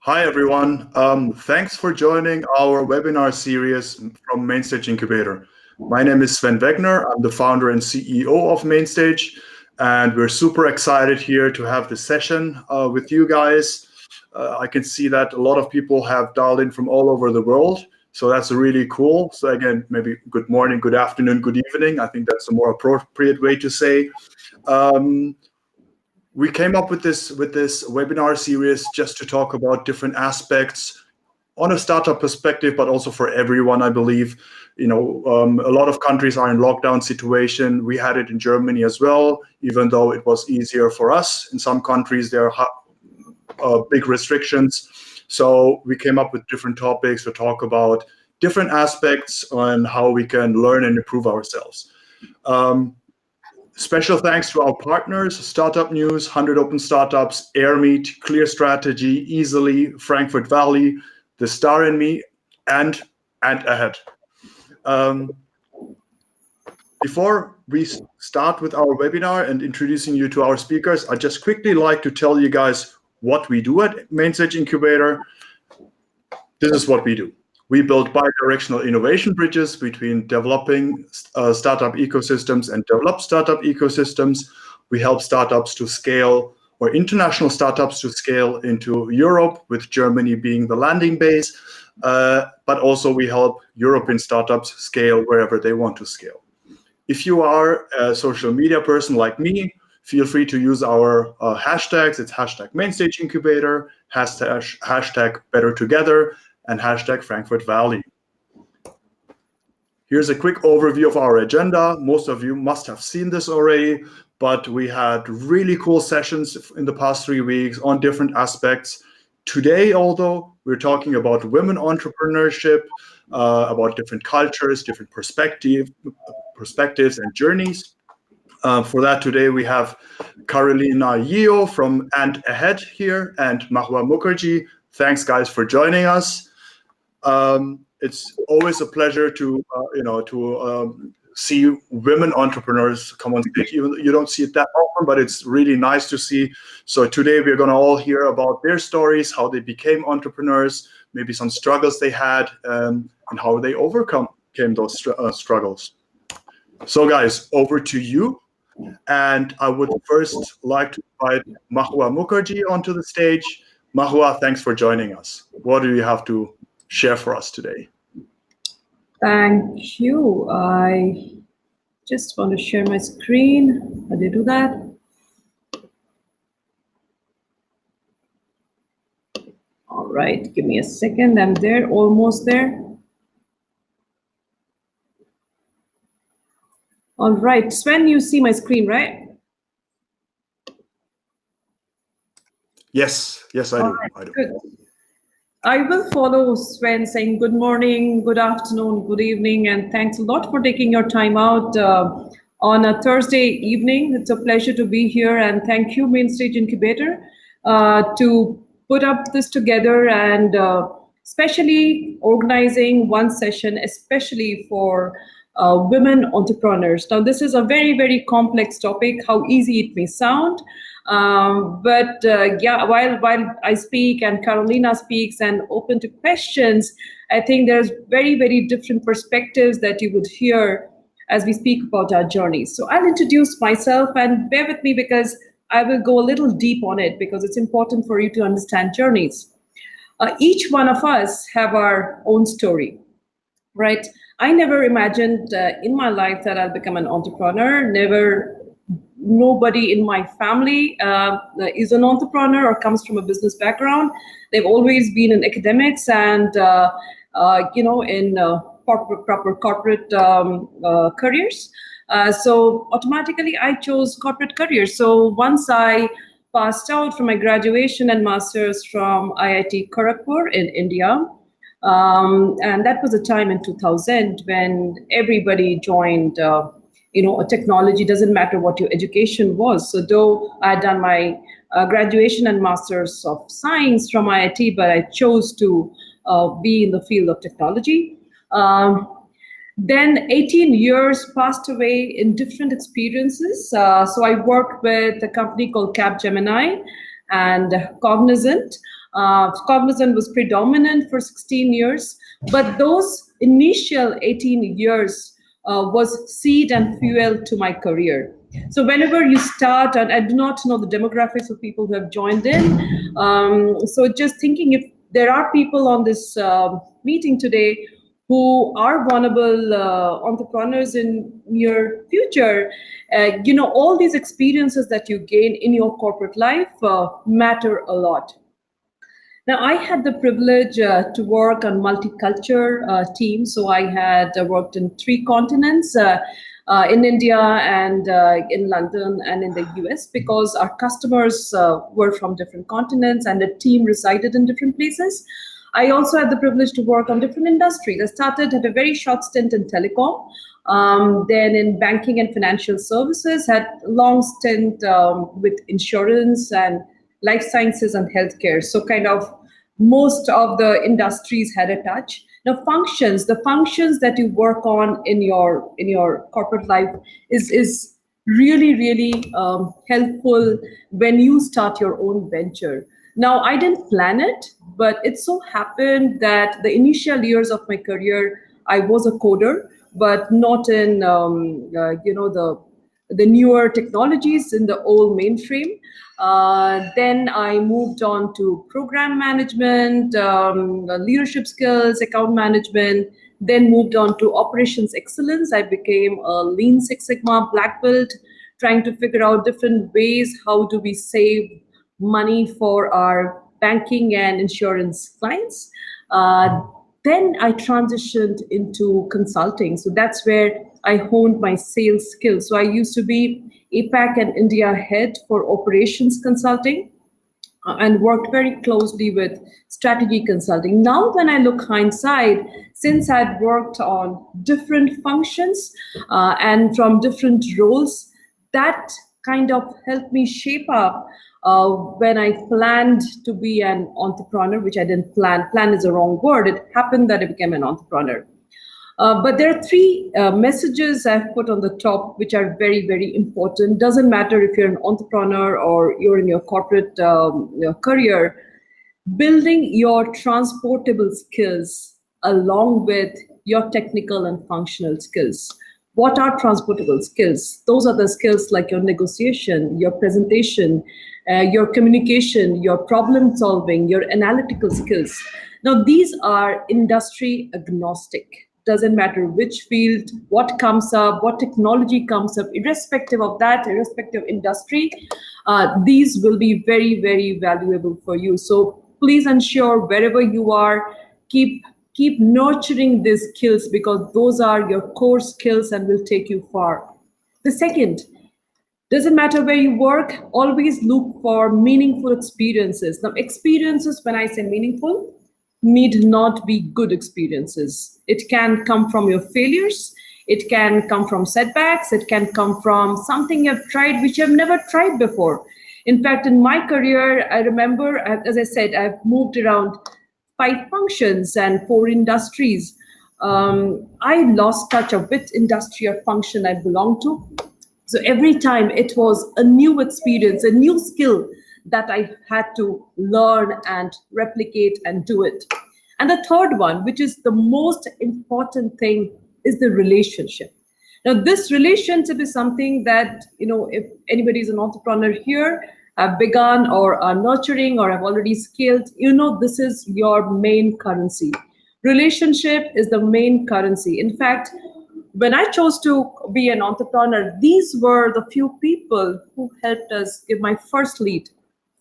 Hi, everyone. Thanks for joining our webinar series from Mainstage Incubator. My name is Sven Wegner. I'm the founder and CEO of Mainstage, and we're super excited here to have this session with you guys. I can see that a lot of people have dialed in from all over the world, so that's really cool. So again, maybe good morning, good afternoon, good evening. I think that's a more appropriate way to say. We came up with this webinar series just to talk about different aspects on a startup perspective, but also for everyone, I believe. A lot of countries are in lockdown situation. We had it in Germany as well, even though it was easier for us. In some countries, there are big restrictions. So we came up with different topics to talk about different aspects on how we can learn and improve ourselves. Special thanks to our partners, Startup News, 100 Open Startups, AirMeet, Clear Strategy, Easily, Frankfurt Valley, The Star in Me, and Ahead. Before we start with our webinar and introducing you to our speakers, I'd just quickly like to tell you guys what we do at Mainstage Incubator. This is what we do. We build bi-directional innovation bridges between developing startup ecosystems and developed startup ecosystems. We help startups to scale, or international startups to scale into Europe, with Germany being the landing base. But also we help European startups scale wherever they want to scale. If you are a social media person like me, feel free to use our hashtags. It's hashtag Mainstage Incubator, hashtag Better Together, and hashtag Frankfurt Valley. Here's a quick overview of our agenda. Most of you must have seen this already, but we had really cool sessions in the past 3 weeks on different aspects. Today, although, we're talking about women entrepreneurship, about different cultures, different perspectives and journeys. For that, today we have Carolina Yeo from Ahead here and Mahua Mukherjee. Thanks, guys, for joining us. It's always a pleasure to see women entrepreneurs come on stage. You don't see it that often, but it's really nice to see. So today we're going to all hear about their stories, how they became entrepreneurs, maybe some struggles they had, and how they overcame those struggles. So guys, over to you. And I would first like to invite Mahua Mukherjee onto the stage. Mahua, thanks for joining us. What do you have to share for us today? Thank you. I just want to share my screen. How do you do that? All right, give me a second. I'm there, almost there. All right, Sven, you see my screen, right? Yes, I do. Right, I do. Good. I will follow Sven saying good morning, good afternoon, good evening, and thanks a lot for taking your time out on a Thursday evening. It's a pleasure to be here, and thank you, Mainstage Incubator, to put up this together and especially organizing one session, especially for women entrepreneurs. Now, this is a very, very complex topic, how easy it may sound. Yeah, while I speak and Carolina speaks and open to questions, I think there's very, very different perspectives that you would hear as we speak about our journeys. So I'll introduce myself, and bear with me because I will go a little deep on it because it's important for you to understand journeys. Each one of us have our own story, right? I never imagined in my life that I'll become an entrepreneur. Nobody in my family is an entrepreneur or comes from a business background. They've always been in academics and in proper corporate careers. So automatically I chose corporate careers. So once I passed out from my graduation and master's from IIT Kharagpur in India, and that was a time in 2000 when everybody joined a technology. Doesn't matter what your education was. So though I had done my graduation and master's of science from IIT, but I chose to be in the field of technology. Then 18 years passed away in different experiences. So I worked with a company called Capgemini and Cognizant. Cognizant was predominant for 16 years, but those initial 18 years was seed and fuel to my career. So whenever you start, and I do not know the demographics of people who have joined in, so just thinking if there are people on this meeting today who are vulnerable entrepreneurs in near future, all these experiences that you gain in your corporate life matter a lot. Now, I had the privilege to work on multicultural teams. So I had worked in 3 continents, in India and in London and in the US, because our customers were from different continents and the team resided in different places. I also had the privilege to work on different industries. I started at a very short stint in telecom, then in banking and financial services, had a long stint with insurance and life sciences and healthcare. So kind of most of the industries had a touch. Now, the functions that you work on in your corporate life is really helpful when you start your own venture. Now, I didn't plan it, but it so happened that the initial years of my career, I was a coder, but not in the newer technologies in the old mainframe. Then I moved on to program management, leadership skills, account management, then moved on to operations excellence. I became a Lean Six Sigma black belt, trying to figure out different ways, how do we save money for our banking and insurance clients. Then I transitioned into consulting. So that's where I honed my sales skills. So I used to be APAC and India head for operations consulting and worked very closely with strategy consulting. Now, when I look hindsight, since I'd worked on different functions and from different roles, that kind of helped me shape up when I planned to be an entrepreneur, which I didn't plan. Plan is the wrong word. It happened that I became an entrepreneur. But there are 3 messages I've put on the top, which are very important. Doesn't matter if you're an entrepreneur or you're in your corporate career, building your transportable skills along with your technical and functional skills. What are transportable skills? Those are the skills like your negotiation, your presentation, your communication, your problem solving, your analytical skills. Now, these are industry agnostic. Doesn't matter which field, what comes up, what technology comes up, irrespective of that, irrespective of industry, these will be very valuable for you. So please ensure wherever you are, keep nurturing these skills, because those are your core skills and will take you far. The second, doesn't matter where you work, always look for meaningful experiences. Now, experiences, when I say meaningful, need not be good experiences. It can come from your failures. It can come from setbacks. It can come from something you've tried which you've never tried before. In fact, in my career, I remember, as I said, I've moved around 5 functions and 4 industries. I lost touch of which industry or function I belong to. So every time it was a new experience, a new skill that I had to learn and replicate and do it. And the third one, which is the most important thing, is the relationship. Now, this relationship is something that, if anybody is an entrepreneur here, have begun or are nurturing or have already scaled, this is your main currency. Relationship is the main currency. In fact, when I chose to be an entrepreneur, these were the few people who helped us give my first lead.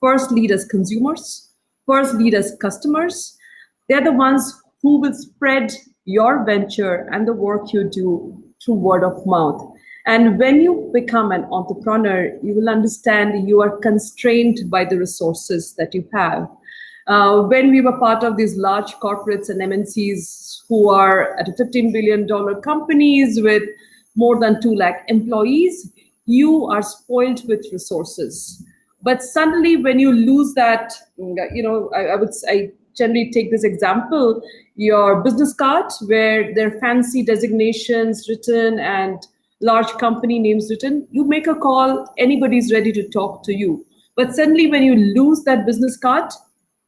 First lead as consumers, first lead as customers. They're the ones who will spread your venture and the work you do through word of mouth. And when you become an entrepreneur, you will understand you are constrained by the resources that you have. When we were part of these large corporates and MNCs who are at a $15 billion companies with more than 2 lakh employees, you are spoiled with resources. But suddenly when you lose that, I generally take this example, your business card where there are fancy designations written and large company names written, you make a call, anybody's ready to talk to you. But suddenly when you lose that business card,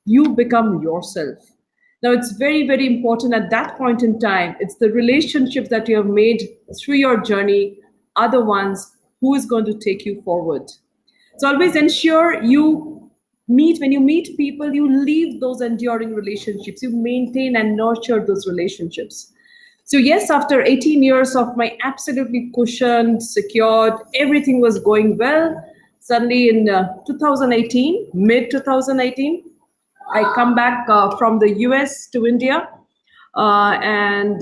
you become yourself. Now, it's very, very important at that point in time. It's the relationships that you have made through your journey are the ones who is going to take you forward. So always ensure when you meet people, you leave those enduring relationships, you maintain and nurture those relationships. So yes, after 18 years of my absolutely cushioned, secured, everything was going well. Suddenly in 2018, mid 2018, I come back from the US to India, and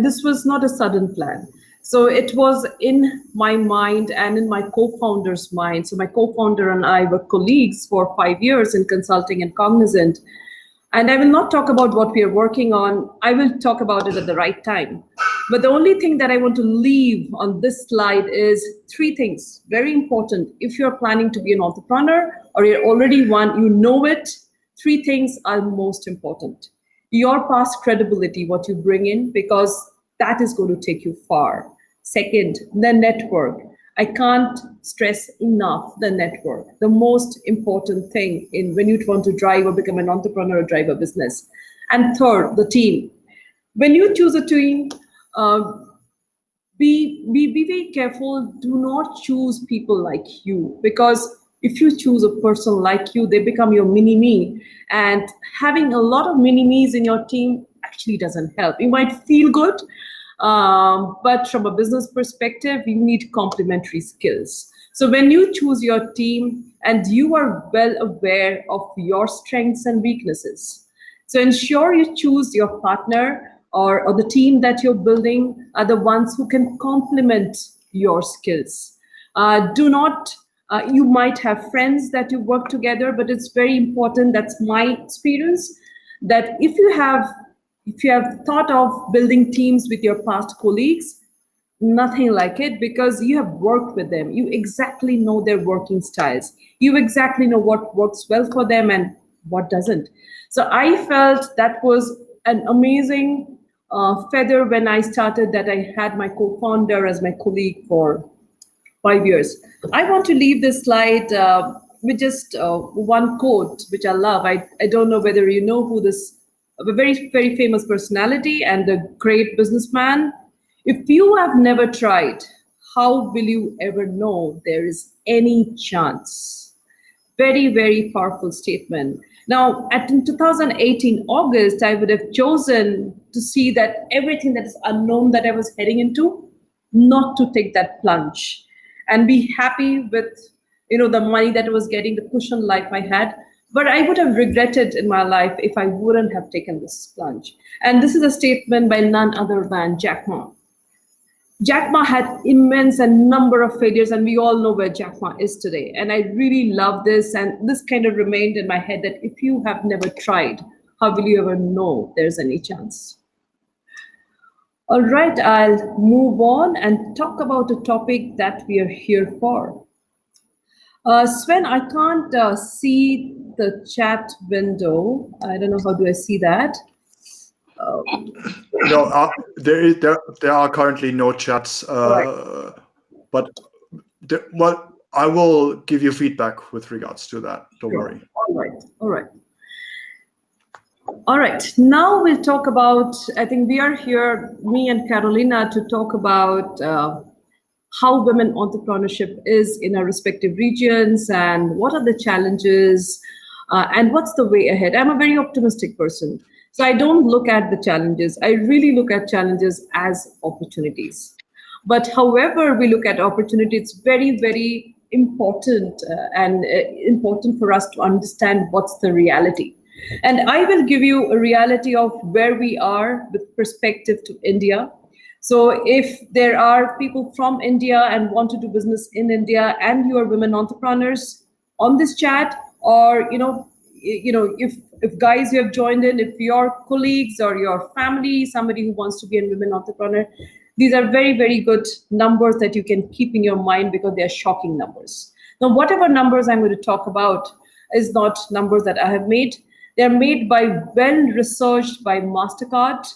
this was not a sudden plan. So it was in my mind and in my co-founder's mind. So my co-founder and I were colleagues for 5 years in consulting and Cognizant. And I will not talk about what we are working on. I will talk about it at the right time. But the only thing that I want to leave on this slide is three things, very important. If you're planning to be an entrepreneur or you're already one, you know it, three things are most important. Your past credibility, what you bring in, because that is going to take you far. Second, the network. I can't stress enough the network, the most important thing in when you want to drive or become an entrepreneur or drive a business. And third, the team. When you choose a team, be very careful. Do not choose people like you, because if you choose a person like you, they become your mini-me. And having a lot of mini-me's in your team actually doesn't help. You might feel good, but from a business perspective, you need complementary skills. So when you choose your team and you are well aware of your strengths and weaknesses, so ensure you choose your partner or the team that you're building are the ones who can complement your skills. Do not, you might have friends that you work together, but it's very important, that's my experience, that if you have thought of building teams with your past colleagues, nothing like it, because you have worked with them. You exactly know their working styles. You exactly know what works well for them and what doesn't. So I felt that was an amazing feather when I started, that I had my co-founder as my colleague for 5 years. I want to leave this slide with just one quote, which I love. I don't know whether you know who this, a very, very famous personality and a great businessman. If you have never tried, how will you ever know there is any chance? Very, very powerful statement. Now, in 2018 August, I would have chosen to see that everything that is unknown that I was heading into, not to take that plunge and be happy with the money that I was getting, the cushion life I had. But I would have regretted in my life if I wouldn't have taken this plunge. And this is a statement by none other than Jack Ma. Jack Ma had immense and number of failures, and we all know where Jack Ma is today. And I really love this, and this kind of remained in my head, that if you have never tried, how will you ever know there's any chance? All right, I'll move on and talk about a topic that we are here for. Sven, I can't see the chat window. I don't know, how do I see that? No, there are currently no chats, Right. but I will give you feedback with regards to that. Don't worry. All right. All right. Now we'll talk about, I think we are here, me and Carolina, to talk about how women entrepreneurship is in our respective regions and what are the challenges and what's the way ahead. I'm a very optimistic person. So I don't look at the challenges. I really look at challenges as opportunities. But however we look at opportunity, it's very, very important important for us to understand what's the reality. And I will give you a reality of where we are with perspective to India. So if there are people from India and want to do business in India, and you are women entrepreneurs on this chat, or if guys you have joined in, if your colleagues or your family, somebody who wants to be a women entrepreneur, these are very, very good numbers that you can keep in your mind, because they are shocking numbers. Now, whatever numbers I'm going to talk about is not numbers that I have made. They're made by well-researched by MasterCard,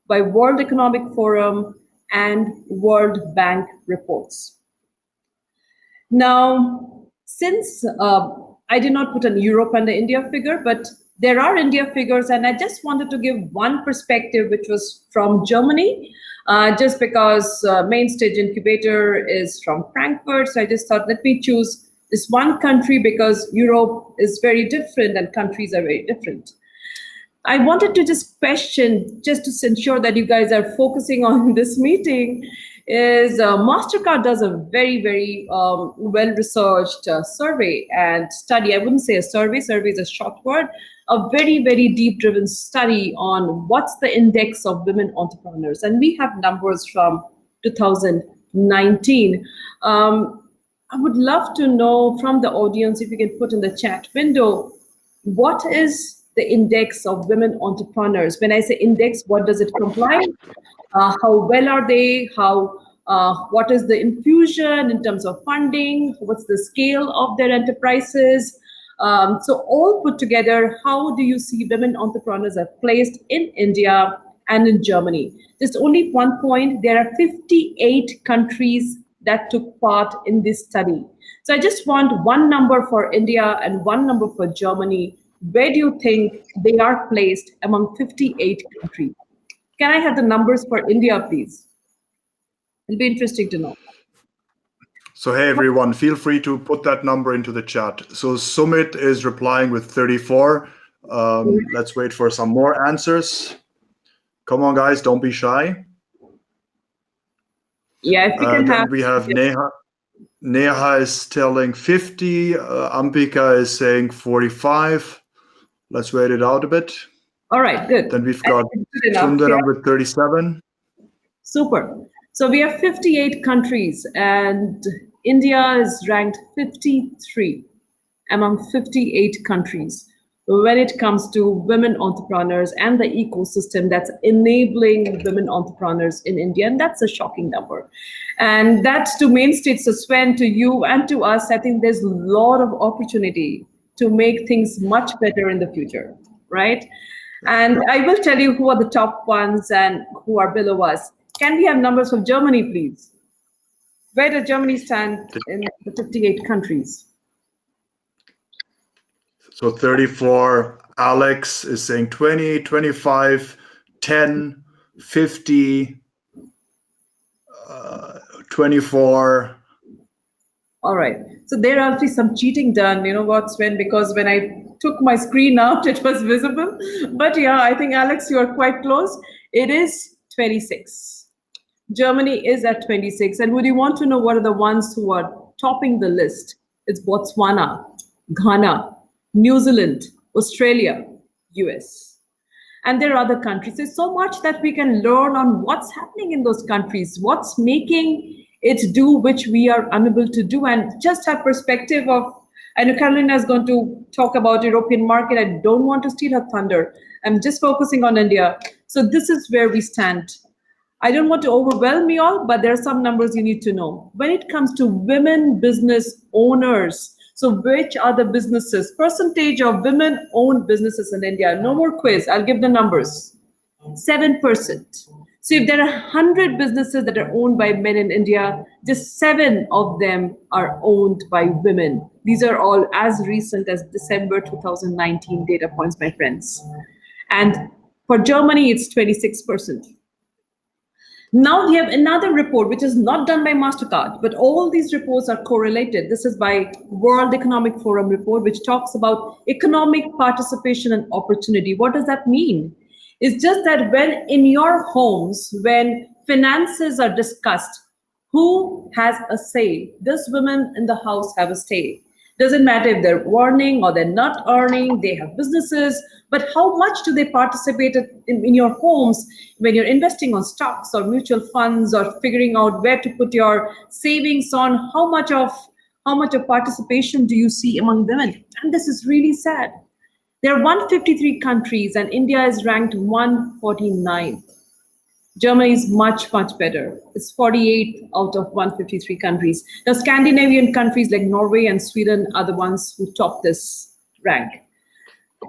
by World Economic Forum, and World Bank reports. Now, since I did not put an Europe and the India figure, but There are India figures, and I just wanted to give one perspective, which was from Germany, just because Mainstage Incubator is from Frankfurt. So I just thought, let me choose this one country because Europe is very different and countries are very different. I wanted to just question, just to ensure that you guys are focusing on this meeting, is MasterCard does a very, very well-researched survey and study. I wouldn't say a survey is a short word, a very, very deep-driven study on what's the index of women entrepreneurs. And we have numbers from 2019. I would love to know from the audience, if you can put in the chat window, what is the index of women entrepreneurs? When I say index, what does it comply? How well are they? What is the infusion in terms of funding? What's the scale of their enterprises? So all put together, how do you see women entrepreneurs are placed in India and in Germany? Just only one point, there are 58 countries that took part in this study. So I just want one number for India and one number for Germany. Where do you think they are placed among 58 countries? Can I have the numbers for India, please? It'll be interesting to know. So hey everyone, feel free to put that number into the chat. So Sumit is replying with 34. Let's wait for some more answers. Come on guys, don't be shy. Yeah, if we can have. We have Neha. Neha is telling 50. Ambika is saying 45. Let's wait it out a bit. All right, good. Then we've got Sundaram with 37. Super. So we have 58 countries and India is ranked 53 among 58 countries when it comes to women entrepreneurs and the ecosystem that's enabling women entrepreneurs in India. And that's a shocking number. And that's to Mainstage, so Sven, to you and to us, I think there's a lot of opportunity to make things much better in the future, right? And I will tell you who are the top ones and who are below us. Can we have numbers from Germany, please? Where does Germany stand in the 58 countries? So 34, Alex is saying 20, 25, 10, 50, 24. All right. So there are actually some cheating done. You know what, Sven? Because when I took my screen out, it was visible. But yeah, I think, Alex, you are quite close. It is 26. Germany is at 26. And would you want to know what are the ones who are topping the list? It's Botswana, Ghana, New Zealand, Australia, US. And there are other countries. There's so much that we can learn on what's happening in those countries, what's making it do which we are unable to do, and just have perspective of, I know Carolina is going to talk about European market. I don't want to steal her thunder. I'm just focusing on India. So this is where we stand. I don't want to overwhelm you all, but there are some numbers you need to know. When it comes to women business owners, so which are the businesses, percentage of women-owned businesses in India? No more quiz, I'll give the numbers. 7%. So if there are 100 businesses that are owned by men in India, just 7 of them are owned by women. These are all as recent as December 2019 data points, my friends. And for Germany, it's 26%. Now we have another report, which is not done by MasterCard, but all these reports are correlated. This is by World Economic Forum report, which talks about economic participation and opportunity. What does that mean? It's just that when in your homes, when finances are discussed, who has a say? Does women in the house have a say? Doesn't matter if they're earning or they're not earning, they have businesses, but how much do they participate in your homes when you're investing on stocks or mutual funds or figuring out where to put your savings on? How much of participation do you see among women? And this is really sad. There are 153 countries and India is ranked 149. Germany is much, much better. It's 48 out of 153 countries. Now, Scandinavian countries like Norway and Sweden are the ones who top this rank.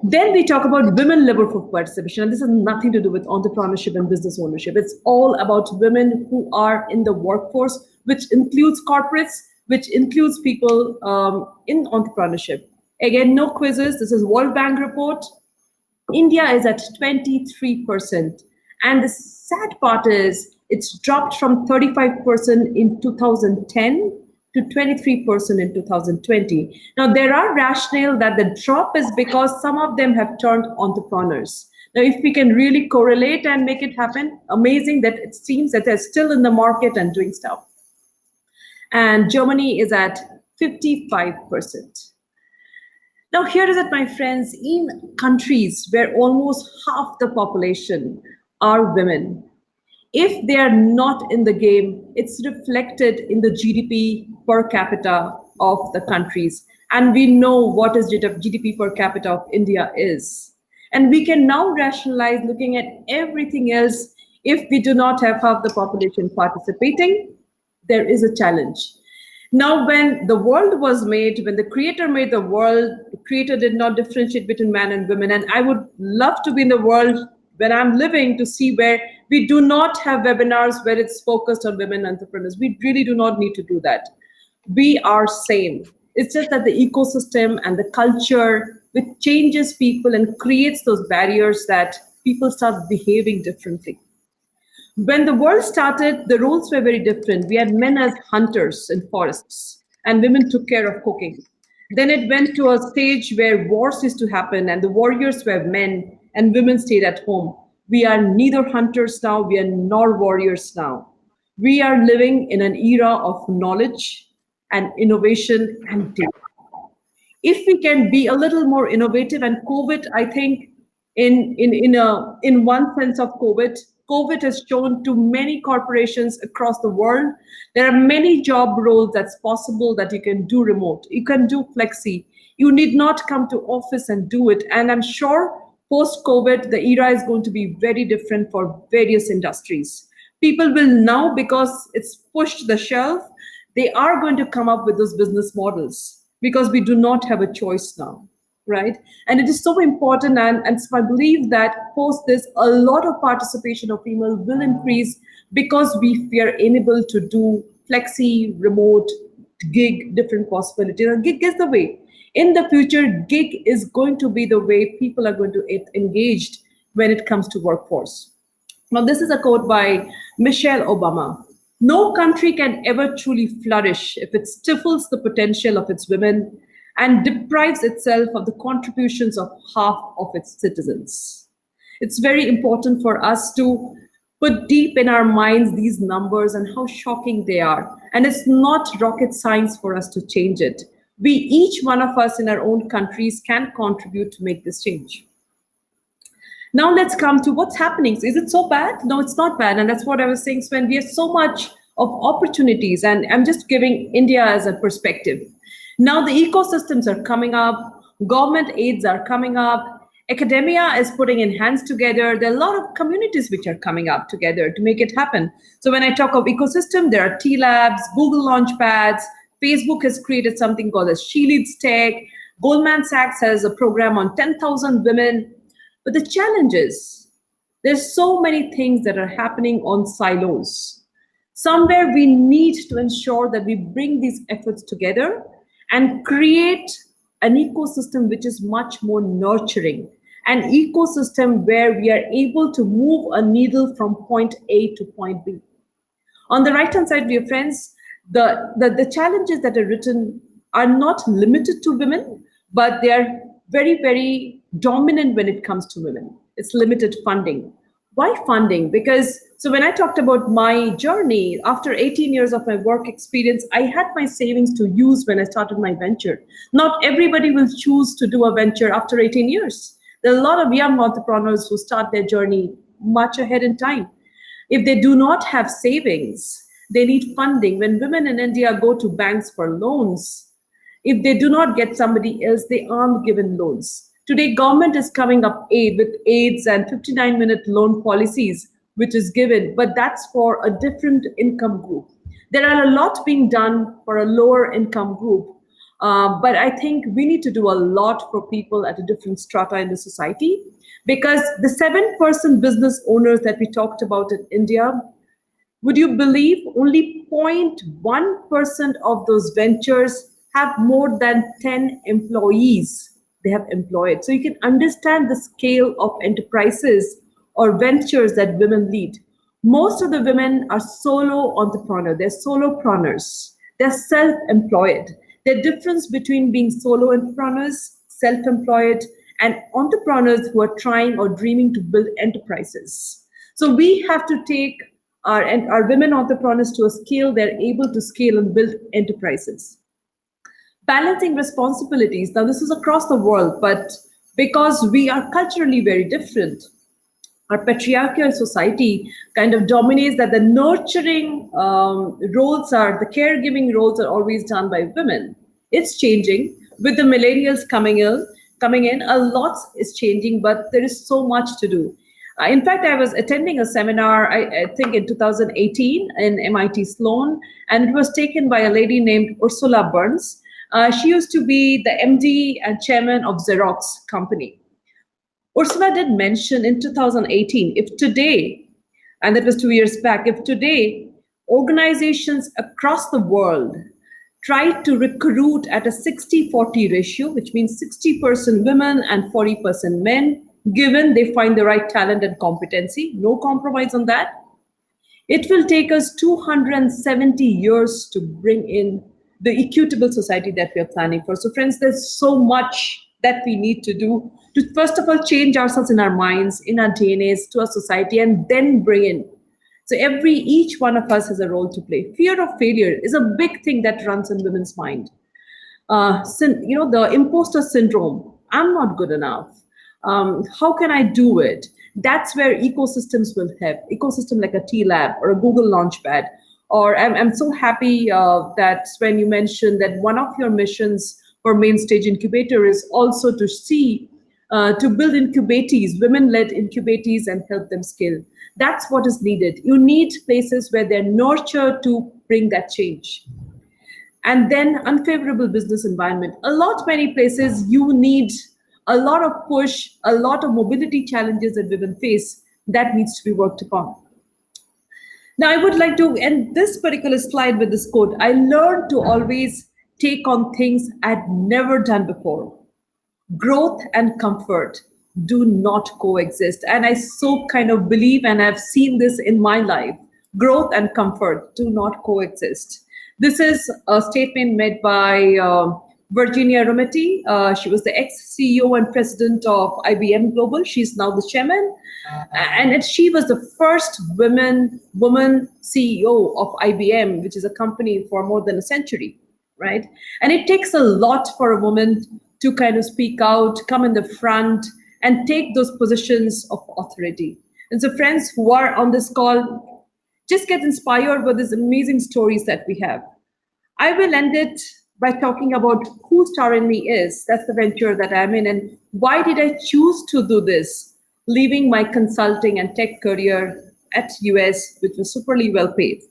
Then we talk about women level for participation, and this has nothing to do with entrepreneurship and business ownership. It's all about women who are in the workforce, which includes corporates, which includes people in entrepreneurship. Again, no quizzes. This is World Bank report. India is at 23%. And the sad part is it's dropped from 35% in 2010 to 23% in 2020. Now, there are rationale that the drop is because some of them have turned entrepreneurs. Now, if we can really correlate and make it happen, amazing that it seems that they're still in the market and doing stuff. And Germany is at 55%. Now, here is it, my friends, in countries where almost half the population are women, if they are not in the game, it's reflected in the GDP per capita of the countries. And we know what is GDP per capita of India is. And we can now rationalize looking at everything else. If we do not have half the population participating, there is a challenge. Now, when the world was made, when the creator made the world, the creator did not differentiate between man and women. And I would love to be in the world when I'm living to see where we do not have webinars where it's focused on women entrepreneurs. We really do not need to do that. We are same. It's just that the ecosystem and the culture, which changes people and creates those barriers that people start behaving differently. When the world started, the roles were very different. We had men as hunters in forests, and women took care of cooking. Then it went to a stage where wars used to happen, and the warriors were men, and women stayed at home. We are neither hunters now, we are nor warriors now. We are living in an era of knowledge and innovation and data. If we can be a little more innovative, and COVID, I think, in one sense of COVID has shown to many corporations across the world there are many job roles that's possible that you can do remote, you can do flexi, you need not come to office and do it. And I'm sure post COVID the era is going to be very different for various industries. People will now, because it's pushed the shelf, they are going to come up with those business models because we do not have a choice now, right? And it is so important, and so I believe that post this, a lot of participation of female will increase because we are enabled to do flexi, remote, gig, different possibilities. And gig is the way. In the future, gig is going to be the way people are going to get engaged when it comes to workforce. Now, this is a quote by Michelle Obama. No country can ever truly flourish if it stifles the potential of its women and deprives itself of the contributions of half of its citizens. It's very important for us to put deep in our minds these numbers and how shocking they are. And it's not rocket science for us to change it. We, each one of us in our own countries, can contribute to make this change. Now let's come to what's happening. So is it so bad? No, it's not bad. And that's what I was saying, Sven. We have so much of opportunities, and I'm just giving India as a perspective. Now the ecosystems are coming up, government aids are coming up, academia is putting in hands together. There are a lot of communities which are coming up together to make it happen. So when I talk of ecosystem, there are T-Labs, Google Launchpads, Facebook has created something called as She Leads Tech, Goldman Sachs has a program on 10,000 women. But the challenge is, there's so many things that are happening on silos. Somewhere we need to ensure that we bring these efforts together and create an ecosystem which is much more nurturing, an ecosystem where we are able to move a needle from point A to point B. On the right-hand side, dear friends, the challenges that are written are not limited to women, but they are very, very dominant when it comes to women. It's limited funding. Why funding? Because, so when I talked about my journey, after 18 years of my work experience, I had my savings to use when I started my venture. Not everybody will choose to do a venture after 18 years. There are a lot of young entrepreneurs who start their journey much ahead in time. If they do not have savings, they need funding. When women in India go to banks for loans, if they do not get somebody else, they aren't given loans. Today, government is coming up with aids and 59-minute loan policies, which is given, but that's for a different income group. There are a lot being done for a lower income group, but I think we need to do a lot for people at a different strata in the society, because the 7% business owners that we talked about in India, would you believe only 0.1% of those ventures have more than 10 employees? they have employed. So you can understand the scale of enterprises or ventures that women lead. Most of the women are solo entrepreneurs, they're solopreneurs, they're self-employed. The difference between being solo entrepreneurs, self-employed, and entrepreneurs who are trying or dreaming to build enterprises. So we have to take our women entrepreneurs to a scale they're able to scale and build enterprises. Balancing responsibilities. Now, this is across the world, but because we are culturally very different, our patriarchal society kind of dominates that the nurturing the caregiving roles are always done by women. It's changing with the millennials coming in. A lot is changing, but there is so much to do. In fact, I was attending a seminar, I think in 2018 in MIT Sloan, and it was taken by a lady named Ursula Burns. She used to be the MD and chairman of Xerox company. Ursula did mention in 2018, if today, and that was 2 years back, if today organizations across the world try to recruit at a 60-40 ratio, which means 60% women and 40% men, given they find the right talent and competency, no compromise on that, it will take us 270 years to bring in the equitable society that we are planning for. So friends, there's so much that we need to do to first of all change ourselves in our minds, in our DNAs, to our society, and then bring in. So each one of us has a role to play. Fear of failure is a big thing that runs in women's mind. The imposter syndrome. I'm not good enough. How can I do it? That's where ecosystems will help. Ecosystem like a T-Lab or a Google Launchpad. Or I'm so happy that when you mentioned that one of your missions for Mainstage Incubator is also to build incubatees, women-led incubatees, and help them scale. That's what is needed. You need places where they're nurtured to bring that change. And then unfavorable business environment. Many places you need a lot of push, a lot of mobility challenges that women face that needs to be worked upon. Now, I would like to end this particular slide with this quote. I learned to always take on things I'd never done before. Growth and comfort do not coexist. And I so kind of believe, and I've seen this in my life, growth and comfort do not coexist. This is a statement made by Virginia Rometty. She was the ex-CEO and president of IBM Global. She's now the chairman. And she was the first woman CEO of IBM, which is a company for more than a century, right? And it takes a lot for a woman to kind of speak out, come in the front, and take those positions of authority. And so friends who are on this call, just get inspired by these amazing stories that we have. I will end it by talking about who Star in Me is. That's the venture that I'm in, and why did I choose to do this, leaving my consulting and tech career at US, which was superly well paid.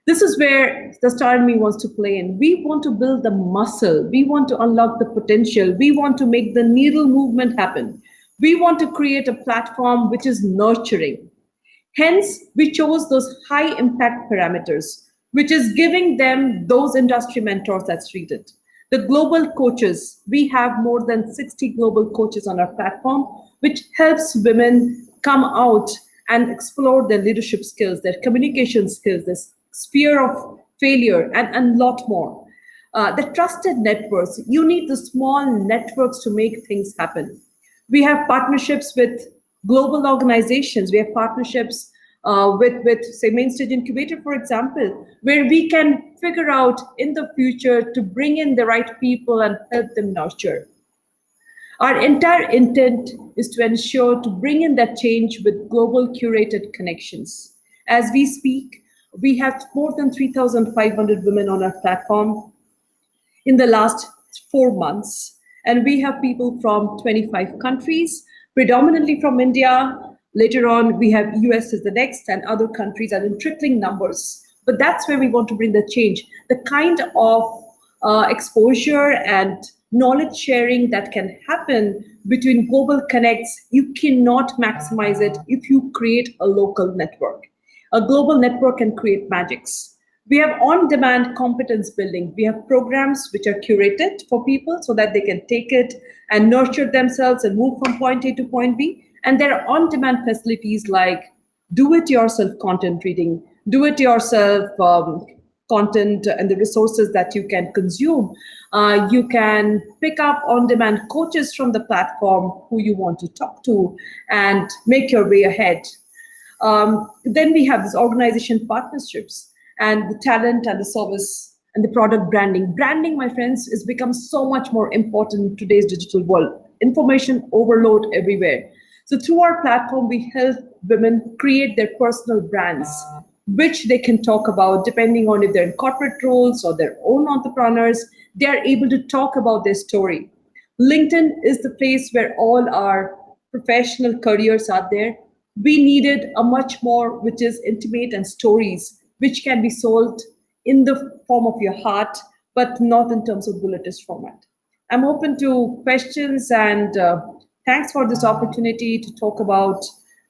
This is where the Star in Me wants to play in. We want to build the muscle. We want to unlock the potential. We want to make the needle movement happen. We want to create a platform which is nurturing. Hence, we chose those high impact parameters, which is giving them those industry mentors that's needed. The global coaches, we have more than 60 global coaches on our platform, which helps women come out and explore their leadership skills, their communication skills, their sphere of failure, and a lot more. The trusted networks, you need the small networks to make things happen. We have partnerships with global organizations. We have partnerships with say, Mainstage Incubator, for example, where we can figure out in the future to bring in the right people and help them nurture. Our entire intent is to ensure to bring in that change with global curated connections. As we speak, we have more than 3,500 women on our platform in the last 4 months. And we have people from 25 countries, predominantly from India. Later on, we have US as the next, and other countries are in trickling numbers. But that's where we want to bring the change. The kind of exposure and knowledge sharing that can happen between global connects, you cannot maximize it if you create a local network. A global network can create magics. We have on-demand competence building. We have programs which are curated for people so that they can take it and nurture themselves and move from point A to point B. And there are on-demand facilities like do-it-yourself content reading, do-it-yourself content and the resources that you can consume. You can pick up on-demand coaches from the platform who you want to talk to and make your way ahead. Then we have these organization partnerships and the talent and the service and the product branding. Branding, my friends, has become so much more important in today's digital world. Information overload everywhere. So through our platform, we help women create their personal brands, which they can talk about depending on if they're in corporate roles or their own entrepreneurs. They are able to talk about their story. LinkedIn is the place where all our professional careers are there. We needed a much more, which is intimate and stories, which can be sold in the form of your heart, but not in terms of bullet list format. I'm open to questions, and thanks for this opportunity to talk about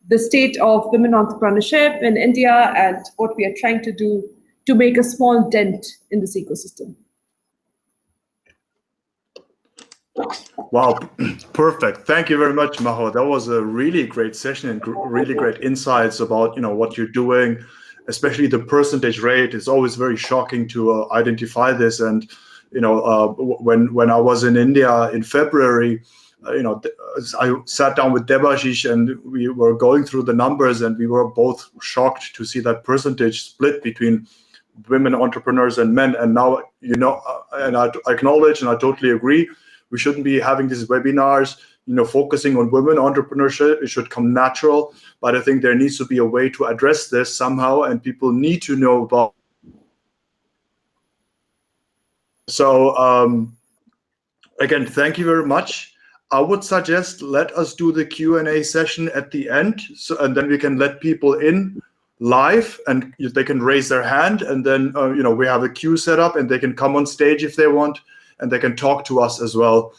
the state of women entrepreneurship in India and what we are trying to do to make a small dent in this ecosystem. Wow, perfect. Thank you very much, Mahua. That was a really great session and really great insights about what you're doing, especially the percentage rate. It's always very shocking to identify this. And when I was in India in February, I sat down with Debashish and we were going through the numbers, and we were both shocked to see that percentage split between women entrepreneurs and men. And now, and I acknowledge and I totally agree, we shouldn't be having these webinars, focusing on women entrepreneurship. It should come natural, but I think there needs to be a way to address this somehow, and people need to know about. So again, thank you very much. I would suggest let us do the Q&A session at the end, and then we can let people in live, and they can raise their hand, and then we have a queue set up, and they can come on stage if they want, and they can talk to us as well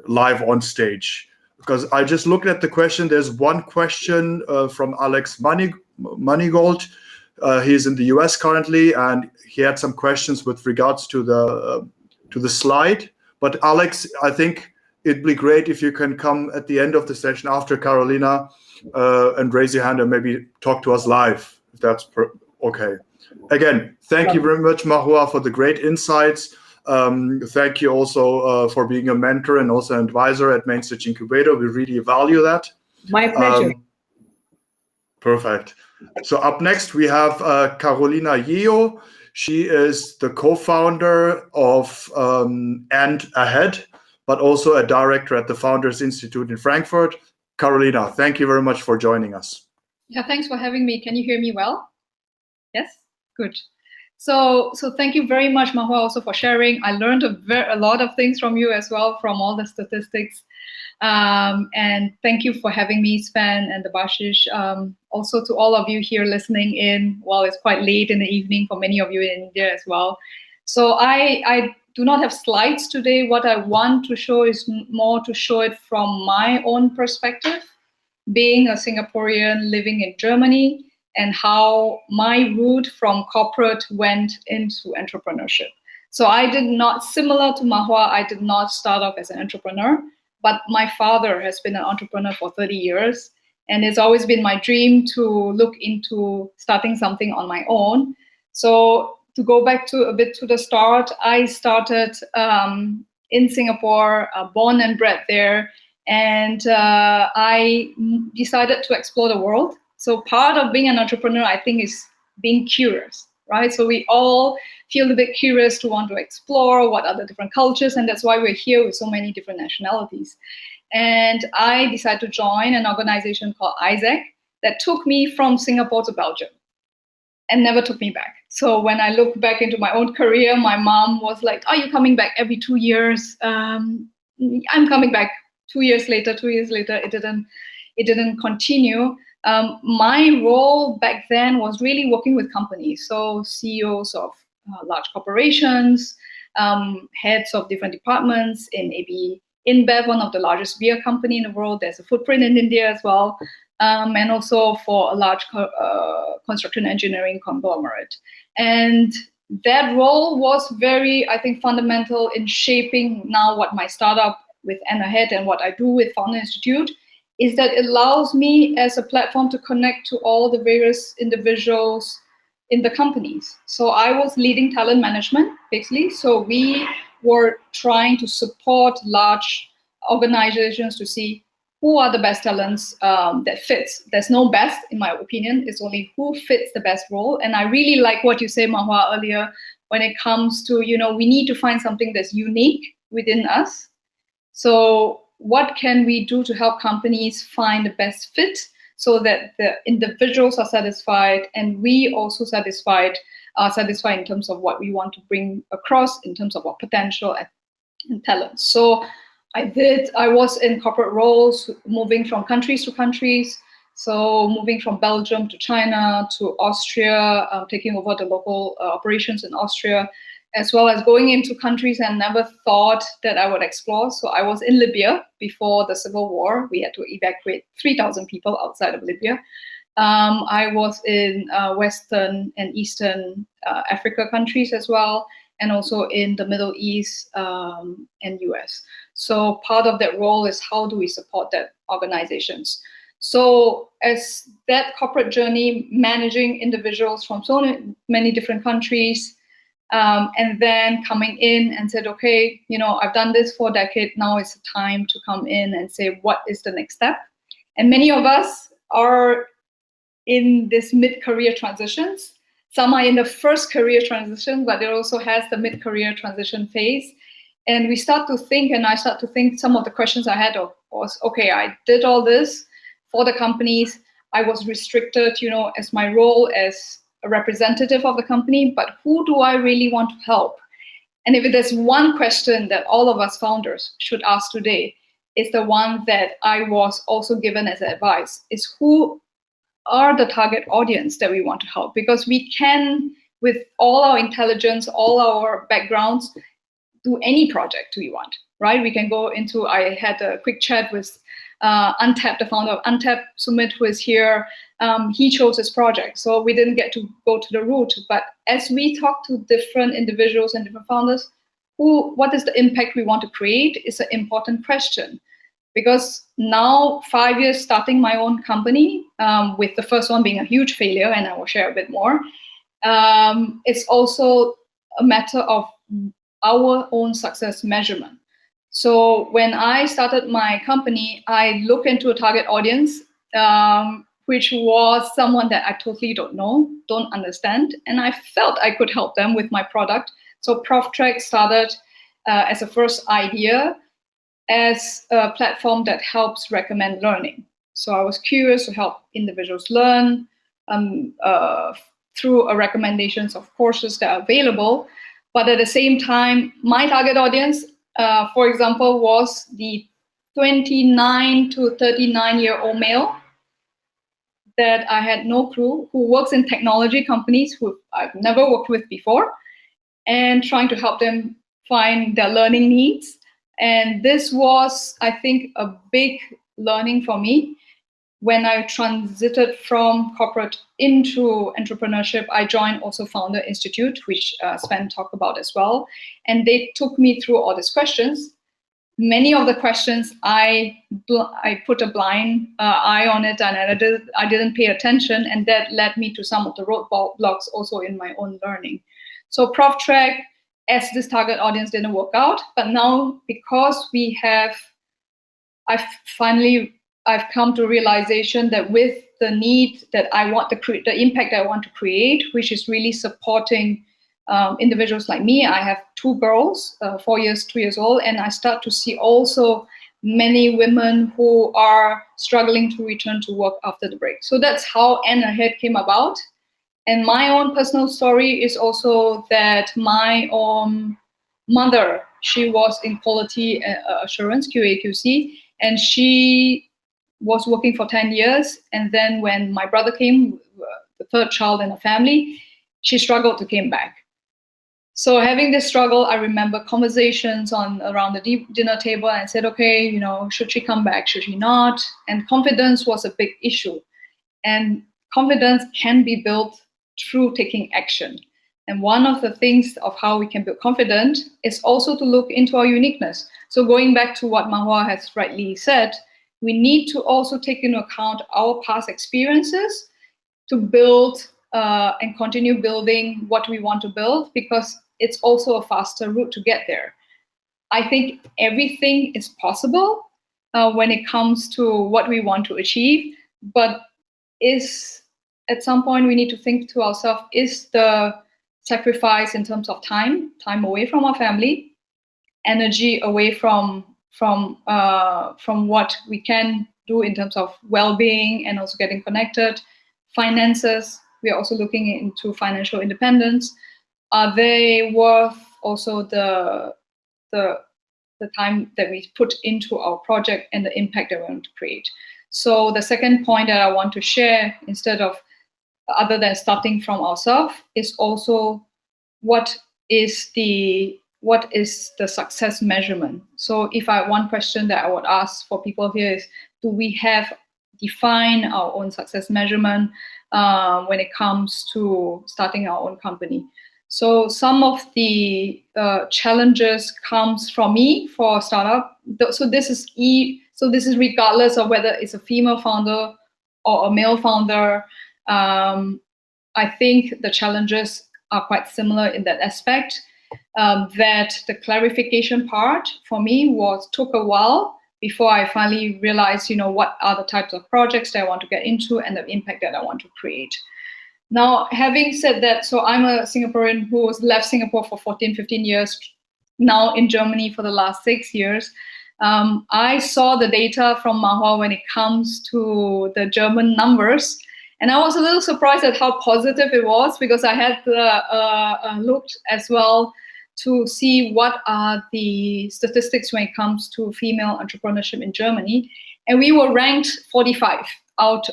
live on stage. Because I just looked at the question. There's one question from Alex Manigold. He's in the US currently, and he had some questions with regards to the slide. But Alex, I think it'd be great if you can come at the end of the session after Carolina and raise your hand and maybe talk to us live, if that's okay. Again, thank you very much, Mahua, for the great insights. Thank you also for being a mentor and also an advisor at Mainstage Incubator. We really value that. My pleasure. Perfect. So up next, we have Carolina Yeo. She is the co-founder of And Ahead, but also a director at the Founders Institute in Frankfurt. Carolina, thank you very much for joining us. Yeah, thanks for having me. Can you hear me well? Yes? Good. So thank you very much, Mahua, also for sharing. I learned a lot of things from you as well, from all the statistics. And thank you for having me, Sven and Debashish. Also to all of you here listening in. Well, it's quite late in the evening for many of you in India as well. So I do not have slides today. What I want to show is more to show it from my own perspective, being a Singaporean living in Germany, and how my route from corporate went into entrepreneurship. So I did not, similar to Mahua, I did not start off as an entrepreneur, but my father has been an entrepreneur for 30 years. And it's always been my dream to look into starting something on my own. So to go back to a bit to the start, I started in Singapore, born and bred there. And I decided to explore the world. So part of being an entrepreneur, I think, is being curious, right? So we all feel a bit curious to want to explore what are the different cultures, and that's why we're here with so many different nationalities. And I decided to join an organization called ISAC that took me from Singapore to Belgium and never took me back. So when I look back into my own career, my mom was like, "Are you coming back every 2 years?" I'm coming back 2 years later. 2 years later, it didn't continue. My role back then was really working with companies, so CEOs of large corporations, heads of different departments in maybe InBev, one of the largest beer company in the world. There's a footprint in India as well. and also for a large construction engineering conglomerate. And that role was very, I think, fundamental in shaping now what my startup with Anna Head and what I do with Founder Institute, is that it allows me as a platform to connect to all the various individuals in the companies. So I was leading talent management, basically. So we were trying to support large organizations to see who are the best talents that fits. There's no best, in my opinion. It's only who fits the best role. And I really like what you said, Mahua, earlier, when it comes to, we need to find something that's unique within us. So what can we do to help companies find the best fit so that the individuals are satisfied and we also are satisfied in terms of what we want to bring across in terms of our potential and talent. So I was in corporate roles, moving from countries to countries. So moving from Belgium to China to Austria, taking over the local operations in Austria, as well as going into countries I never thought that I would explore. So I was in Libya before the civil war. We had to evacuate 3,000 people outside of Libya. I was in Western and Eastern Africa countries as well, and also in the Middle East and US. So part of that role is how do we support that organizations? So as that corporate journey, managing individuals from so many different countries, and then coming in and said, okay, I've done this for a decade. Now it's time to come in and say, what is the next step? And many of us are in this mid-career transitions. Some are in the first career transition, but there also has the mid-career transition phase. And we start to think, and I start to think some of the questions I had was, okay, I did all this for the companies. I was restricted, as my role as a representative of the company, but who do I really want to help? And if there's one question that all of us founders should ask today, it's the one that I was also given as advice, is who are the target audience that we want to help? Because we can, with all our intelligence, all our backgrounds, do any project we want, right? We can go into, I had a quick chat with Untap, the founder of Untap, Sumit, who is here. He chose his project, so we didn't get to go to the root. But as we talk to different individuals and different founders, what is the impact we want to create is an important question. Because now, 5 years starting my own company, with the first one being a huge failure, and I will share a bit more, it's also a matter of our own success measurement. So when I started my company, I looked into a target audience, which was someone that I totally don't know, don't understand, and I felt I could help them with my product. So ProfTrack started as a first idea, as a platform that helps recommend learning. So I was curious to help individuals learn through recommendations of courses that are available. But at the same time, my target audience, for example, was the 29 to 39-year-old male that I had no clue, who works in technology companies who I've never worked with before, and trying to help them find their learning needs. And this was, I think, a big learning for me. When I transited from corporate into entrepreneurship, I joined also Founder Institute, which Sven talked about as well. And they took me through all these questions. Many of the questions I put a blind eye on it, and I didn't pay attention, and that led me to some of the roadblocks also in my own learning. So ProfTrack, as this target audience, didn't work out, but now because I've come to realization that with the need that I want to create, the impact I want to create, which is really supporting individuals like me. I have two girls, 4 years, 2 years old, and I start to see also many women who are struggling to return to work after the break. So that's how Anna Head came about. And my own personal story is also that my own mother, she was in quality assurance, QA/QC, and she was working for 10 years. And then when my brother came, the third child in the family, she struggled to come back. So having this struggle, I remember conversations around the dinner table, and I said, okay, should she come back? Should she not? And confidence was a big issue. And confidence can be built through taking action. And one of the things of how we can build confidence is also to look into our uniqueness. So going back to what Mahua has rightly said, we need to also take into account our past experiences to build and continue building what we want to build, because it's also a faster route to get there. I think everything is possible when it comes to what we want to achieve, but at some point we need to think to ourselves, is the sacrifice in terms of time away from our family, energy away from what we can do in terms of well-being and also getting connected, finances, we are also looking into financial independence. Are they worth also the time that we put into our project and the impact that we want to create? So the second point that I want to share, other than starting from ourselves, is also what is the success measurement. So one question that I would ask for people here is, do we have defined our own success measurement when it comes to starting our own company? So some of the challenges comes from me for a startup. So this is regardless of whether it's a female founder or a male founder. I think the challenges are quite similar in that aspect. That the clarification part for me took a while before I finally realized, what are the types of projects that I want to get into and the impact that I want to create. Now, having said that, so I'm a Singaporean who has left Singapore for 14, 15 years, now in Germany for the last 6 years. I saw the data from Mahua when it comes to the German numbers, and I was a little surprised at how positive it was, because I had looked as well to see what are the statistics when it comes to female entrepreneurship in Germany. And we were ranked 45 out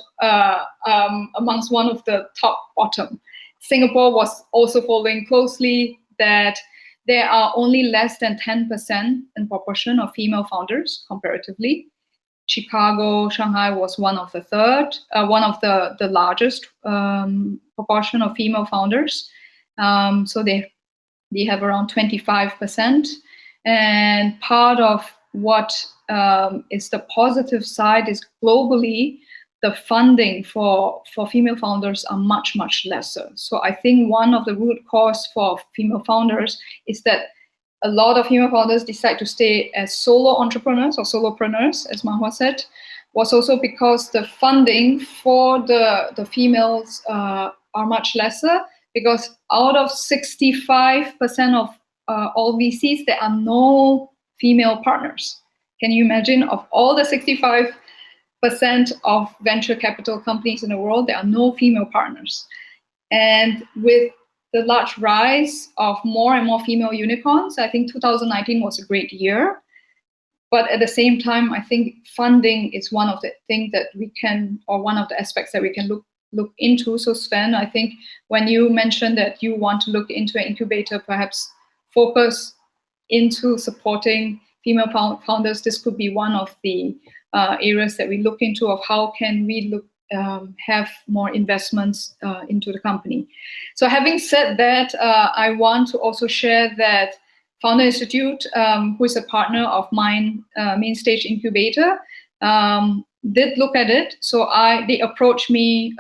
amongst one of the top bottom. Singapore was also following closely, that there are only less than 10% in proportion of female founders comparatively. Chicago, Shanghai was one of the largest proportion of female founders. So they have around 25%. And part of what is the positive side is globally, the funding for female founders are much, much lesser. So I think one of the root cause for female founders is that a lot of female founders decide to stay as solo entrepreneurs or solopreneurs, as Mahua said, was also because the funding for the females are much lesser, because out of 65% of all VCs, there are no female partners. Can you imagine, of all the 65% of venture capital companies in the world, there are no female partners? And with the large rise of more and more female unicorns, I think 2019 was a great year. But at the same time, I think funding is one of the things that we can, or one of the aspects that we can look into. So Sven, I think when you mentioned that you want to look into an incubator, perhaps focus into supporting female founders, this could be one of the areas that we look into, of how can we have more investments into the company. So having said that, I want to also share that Founder Institute, who is a partner of mine, Mainstage Incubator, did look at it. So they approached me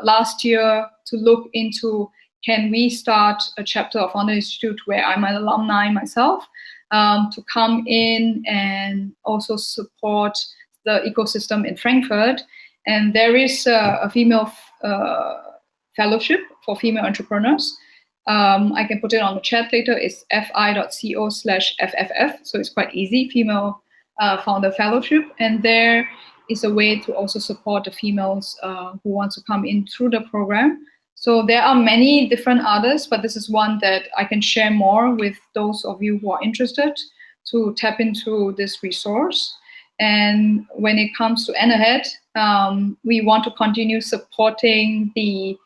last year to look into, can we start a chapter of Founder Institute, where I'm an alumni myself, to come in and also support the ecosystem in Frankfurt. And there is a female fellowship for female entrepreneurs. I can put it on the chat later. It's fi.co/FFF. So it's quite easy, female founder fellowship. And there is a way to also support the females who want to come in through the program. So there are many different others, but this is one that I can share more with those of you who are interested to tap into this resource. And when it comes to N Ahead, we want to continue supporting the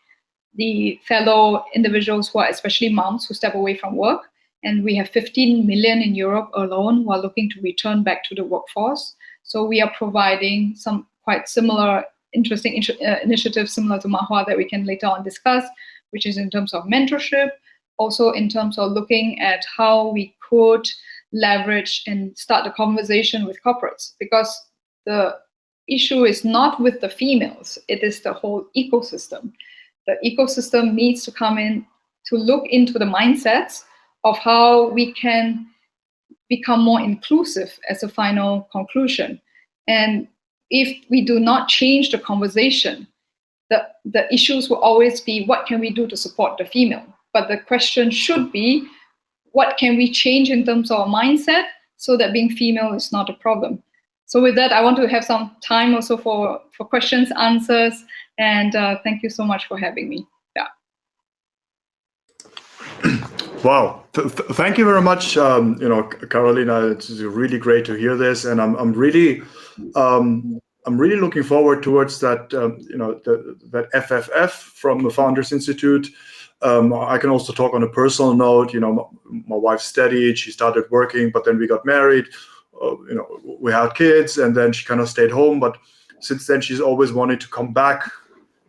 the fellow individuals who are especially moms who step away from work. And we have 15 million in Europe alone who are looking to return back to the workforce. So we are providing some quite similar, interesting initiatives similar to Mahua that we can later on discuss, which is in terms of mentorship, also in terms of looking at how we could leverage and start the conversation with corporates, because the issue is not with the females, it is the whole ecosystem. The ecosystem needs to come in to look into the mindsets of how we can become more inclusive as a final conclusion. And if we do not change the conversation, the issues will always be, what can we do to support the female? But the question should be, what can we change in terms of our mindset so that being female is not a problem? So with that, I want to have some time also for questions, answers, and thank you so much for having me. Yeah. Wow, thank you very much, Carolina. It's really great to hear this, and I'm really looking forward towards that, that FFF from the Founders Institute. I can also talk on a personal note. My wife's steady. She started working, but then we got married. We had kids, and then she kind of stayed home. But since then, she's always wanted to come back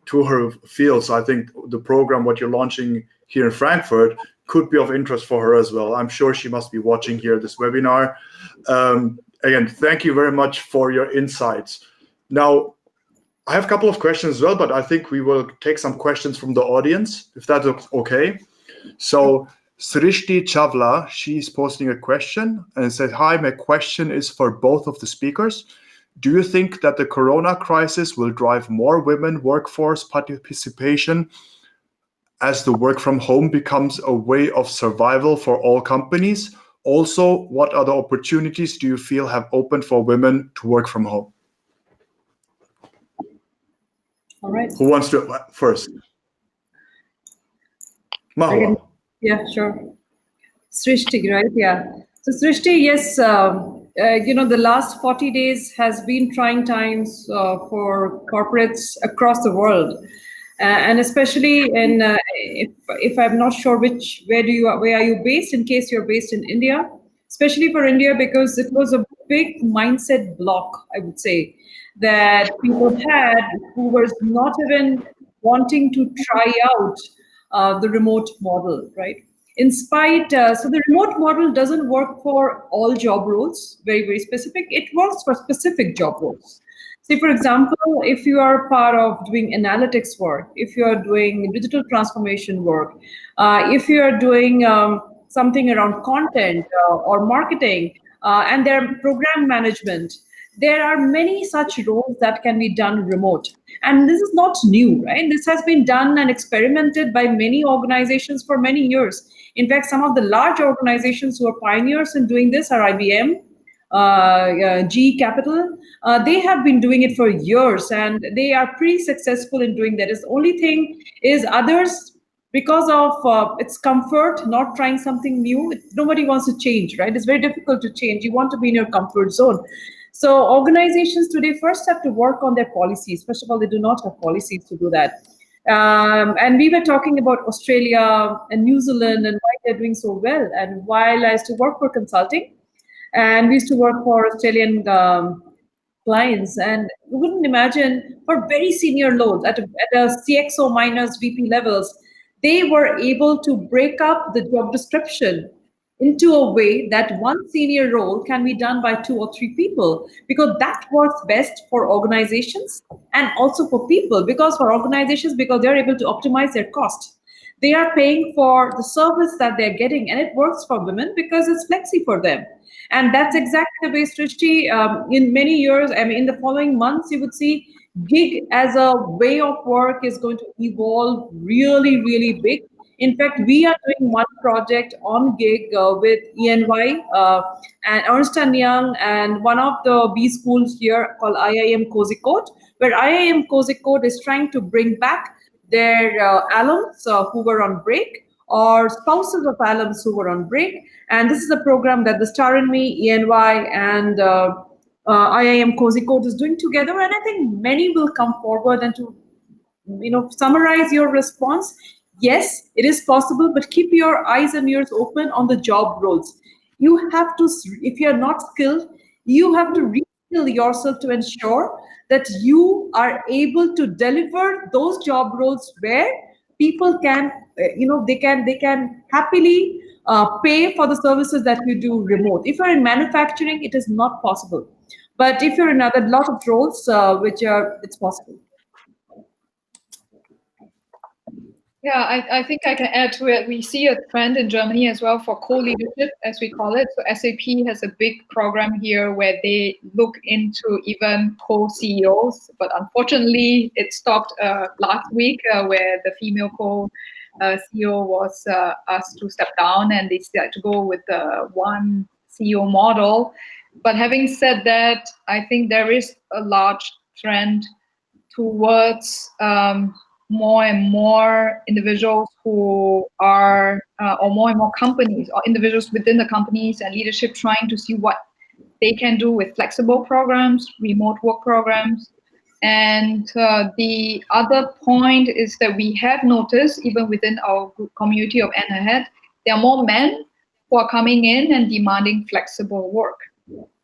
to her field. So I think the program, what you're launching here in Frankfurt, could be of interest for her as well. I'm sure she must be watching here this webinar. Again, thank you very much for your insights. Now, I have a couple of questions as well, but I think we will take some questions from the audience, if that's okay. So Srishti Chavla, she's posting a question and said, hi, my question is for both of the speakers. Do you think that the Corona crisis will drive more women workforce participation as the work from home becomes a way of survival for all companies? Also, what other opportunities do you feel have opened for women to work from home? All right. Who wants to first? Mahua. Yeah, sure. Srishti, right? Yeah. So Srishti, yes, the last 40 days has been trying times for corporates across the world. And especially in, if I'm not sure where are you based, in case you're based in India, especially for India, because it was a big mindset block, I would say, that people had who was not even wanting to try out the remote model, right? In spite, so the remote model doesn't work for all job roles, very, very specific. It works for specific job roles. Say, for example, if you are part of doing analytics work, if you are doing digital transformation work, if you are doing something around content or marketing, and their program management, there are many such roles that can be done remote. And this is not new, right? This has been done and experimented by many organizations for many years. In fact, some of the large organizations who are pioneers in doing this are IBM, GE Capital. They have been doing it for years, and they are pretty successful in doing that. The only thing is others, because of its comfort, not trying something new, nobody wants to change, right? It's very difficult to change. You want to be in your comfort zone. So organizations today first have to work on their policies. First of all, they do not have policies to do that. And we were talking about Australia and New Zealand and why they're doing so well. And while I used to work for consulting, and we used to work for Australian clients, and you wouldn't imagine, for very senior roles at a CXO minus VP levels, they were able to break up the job description into a way that one senior role can be done by 2 or 3 people, because that works best for organizations and also for people, because for organizations, because they're able to optimize their cost. They are paying for the service that they're getting, and it works for women because it's flexi for them. And that's exactly the way, Srishti, in many years, I mean, in the following months, you would see gig as a way of work is going to evolve really, really big. In fact, we are doing one project on gig with ENY and Ernst & Young and one of the B schools here called IIM Kozhikode, where IIM Kozhikode is trying to bring back their alums who were on break, or spouses of alums who were on break. And this is a program that the Star and Me, ENY, and IIM Kozhikode is doing together. And I think many will come forward and to summarize your response. Yes, it is possible, but keep your eyes and ears open on the job roles. You have to, if you're not skilled, you have to reskill yourself to ensure that you are able to deliver those job roles where people can, they can happily pay for the services that you do remote. If you're in manufacturing, it is not possible. But if you're in other lot of roles, it's possible. Yeah, I think I can add to it. We see a trend in Germany as well for co-leadership, as we call it. So SAP has a big program here where they look into even co-CEOs, but unfortunately it stopped last week where the female co-CEO was asked to step down and they decided to go with the one CEO model. But having said that, I think there is a large trend towards more and more individuals who are, or more and more companies or individuals within the companies and leadership trying to see what they can do with flexible programs, remote work programs. And the other point is that we have noticed, even within our community of N Ahead, there are more men who are coming in and demanding flexible work.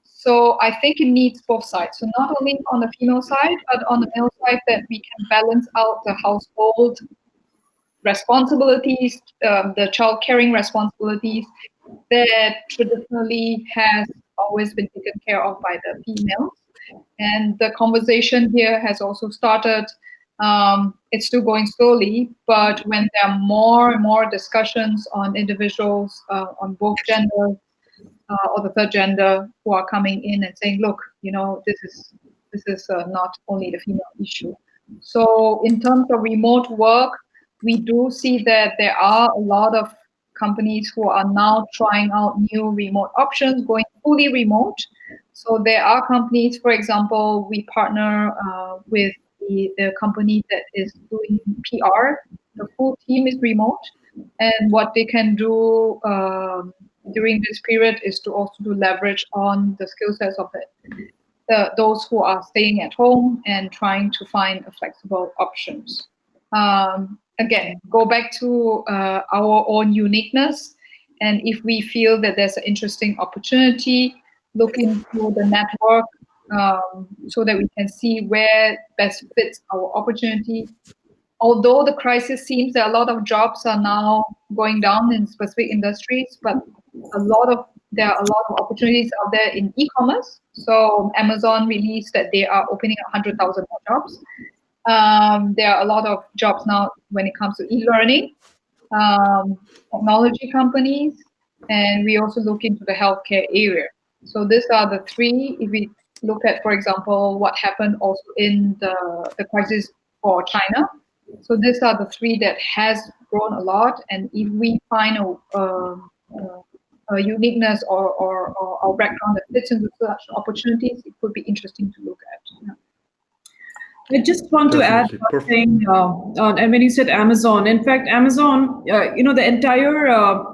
So I think it needs both sides. So not only on the female side, but on the male side, that we can balance out the household responsibilities, the child caring responsibilities that traditionally has always been taken care of by the females. And the conversation here has also started. It's still going slowly, but when there are more and more discussions on individuals on both genders, or the third gender who are coming in and saying, look, this is not only the female issue. So in terms of remote work, we do see that there are a lot of companies who are now trying out new remote options, going fully remote. So there are companies, for example, we partner with the company that is doing PR. The full team is remote. And what they can do during this period is to also do leverage on the skill sets of those who are staying at home and trying to find flexible options. Again, go back to our own uniqueness. And if we feel that there's an interesting opportunity, look into the network so that we can see where best fits our opportunity. Although the crisis seems that a lot of jobs are now going down in specific industries, but there are a lot of opportunities out there in e-commerce. So Amazon released that they are opening 100,000 more jobs. There are a lot of jobs now when it comes to e-learning, technology companies, and we also look into the healthcare area. So these are the three. If we look at, for example, what happened also in the crisis for China. So these are the three that has grown a lot. And if we find a uniqueness or a background that fits into such opportunities, it could be interesting to look at. I just want to add one thing, and when you said Amazon, in fact, Amazon, the entire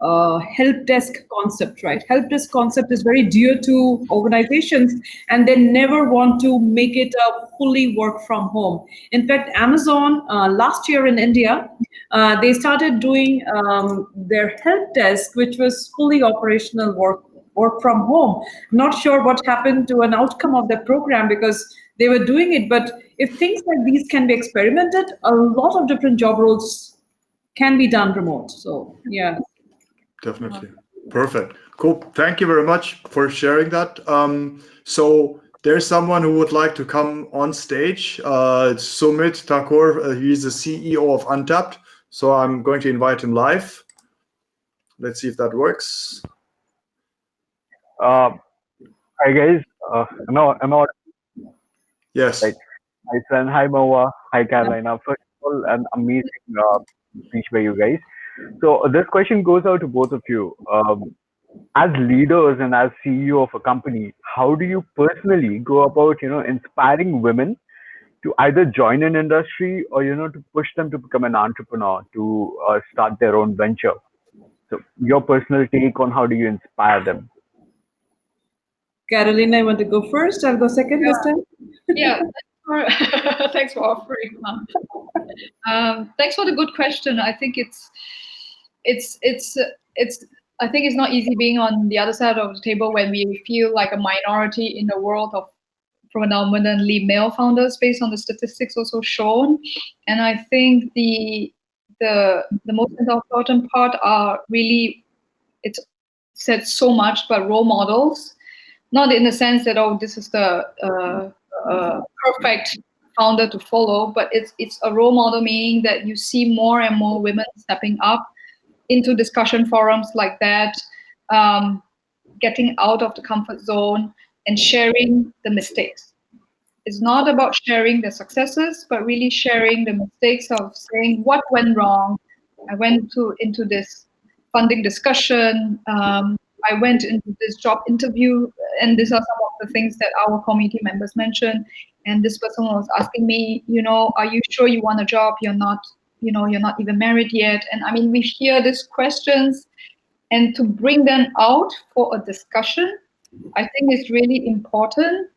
help desk concept, right? Help desk concept is very dear to organizations, and they never want to make it a fully work from home. In fact, Amazon last year in India, they started doing their help desk, which was fully operational work from home. Not sure what happened to an outcome of that program because they were doing it. But if things like these can be experimented, a lot of different job roles can be done remote. So, yeah. Definitely. Perfect. Cool. Thank you very much for sharing that. So there's someone who would like to come on stage. It's Sumit Thakur. He's the CEO of Untapped. So I'm going to invite him live. Let's see if that works. Hi guys. Am I Yes. Right. Hi friend. Hi Mahua. Hi Carolina. First of all, an amazing speech by you guys. So this question goes out to both of you. As leaders and as CEO of a company, how do you personally go about, inspiring women to either join an industry or, to push them to become an entrepreneur, to start their own venture? So your personal take on how do you inspire them? Carolina, I want to go first. I'll go second this time. Yeah, Thanks for offering. Thanks for the good question. I think it's I think it's not easy being on the other side of the table when we feel like a minority in the world of predominantly male founders, based on the statistics also shown. And I think the most important part are really, it's said so much, but role models, not in the sense that, oh, this is the perfect founder to follow, but it's a role model, meaning that you see more and more women stepping up into discussion forums like that, getting out of the comfort zone and sharing the mistakes. It's not about sharing the successes, but really sharing the mistakes of saying what went wrong. I went into this funding discussion. I went into this job interview, and these are some of the things that our community members mentioned. And this person was asking me, are you sure you want a job? You're not, you're not even married yet. And I mean, we hear these questions, and to bring them out for a discussion, I think it's really important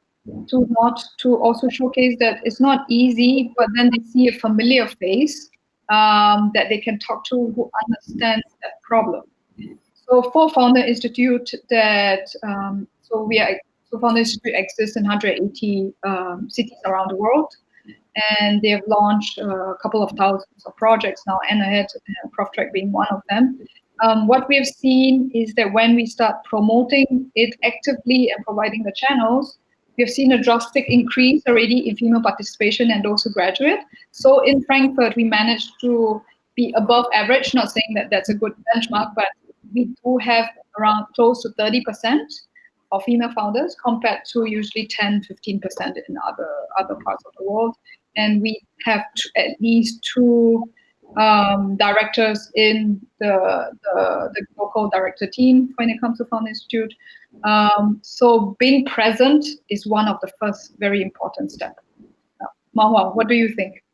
to also showcase that it's not easy, but then they see a familiar face that they can talk to, who understands that problem. So for Founder Institute, Founder Institute exists in 180 cities around the world, and they have launched a couple of thousands of projects now, and ahead, ProfTrack being one of them. What we have seen is that when we start promoting it actively and providing the channels, we have seen a drastic increase already in female participation and those who graduate. So in Frankfurt, we managed to be above average, not saying that that's a good benchmark, but we do have around close to 30% of female founders compared to usually 10-15% in other parts of the world. And we have at least 2 directors in the local director team when it comes to Founder Institute. So being present is one of the first very important steps. Mahua, what do you think?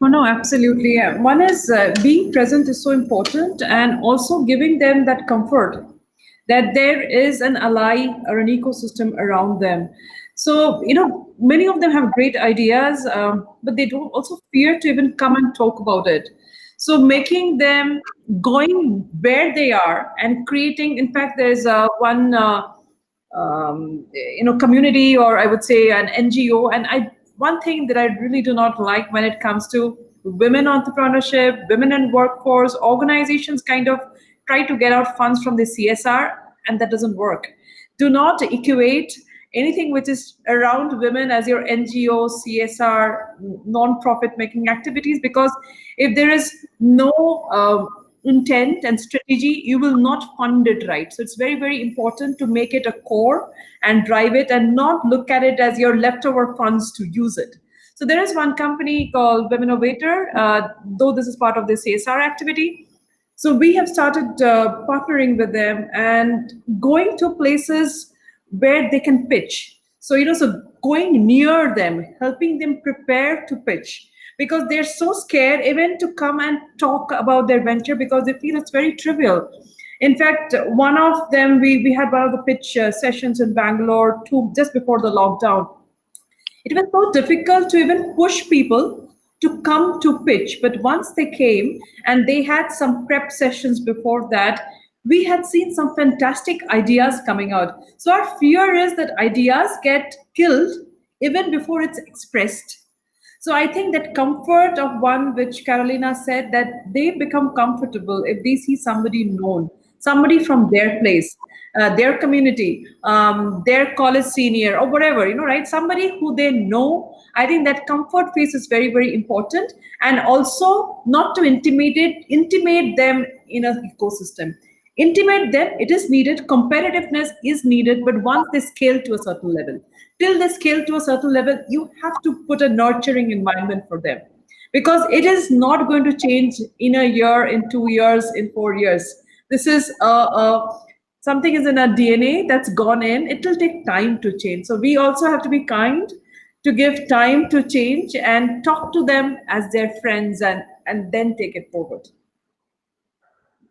Oh, no, absolutely. One is being present is so important, and also giving them that comfort that there is an ally or an ecosystem around them. So, many of them have great ideas, but they don't also fear to even come and talk about it. So making them going where they are and creating, in fact, there's one, community, or I would say an NGO. And one thing that I really do not like when it comes to women entrepreneurship, women in workforce, organizations kind of try to get out funds from the CSR, and that doesn't work. Do not equate anything which is around women as your NGO, CSR, non-profit making activities, because if there is no intent and strategy, you will not fund it right. So it's very, very important to make it a core and drive it, and not look at it as your leftover funds to use it. So there is one company called Incubator, though this is part of the CSR activity. So we have started partnering with them and going to places where they can pitch. So, so going near them, helping them prepare to pitch, because they're so scared even to come and talk about their venture, because they feel it's very trivial. In fact, one of them, we had one of the pitch sessions in Bangalore just before the lockdown. It was so difficult to even push people to come to pitch. But once they came and they had some prep sessions before that, we had seen some fantastic ideas coming out. So our fear is that ideas get killed even before it's expressed. So I think that comfort of one, which Carolina said, that they become comfortable if they see somebody known, somebody from their place, their community, their college senior or whatever, right? Somebody who they know. I think that comfort phase is very, very important. And also not to intimate them in an ecosystem. Intimate them, it is needed, competitiveness is needed, but once they scale to a certain level, till they scale to a certain level, you have to put a nurturing environment for them, because it is not going to change in a year, in 2 years, in 4 years. This is something is in our DNA that's gone in. It will take time to change. So we also have to be kind, to give time to change and talk to them as their friends, and then take it forward.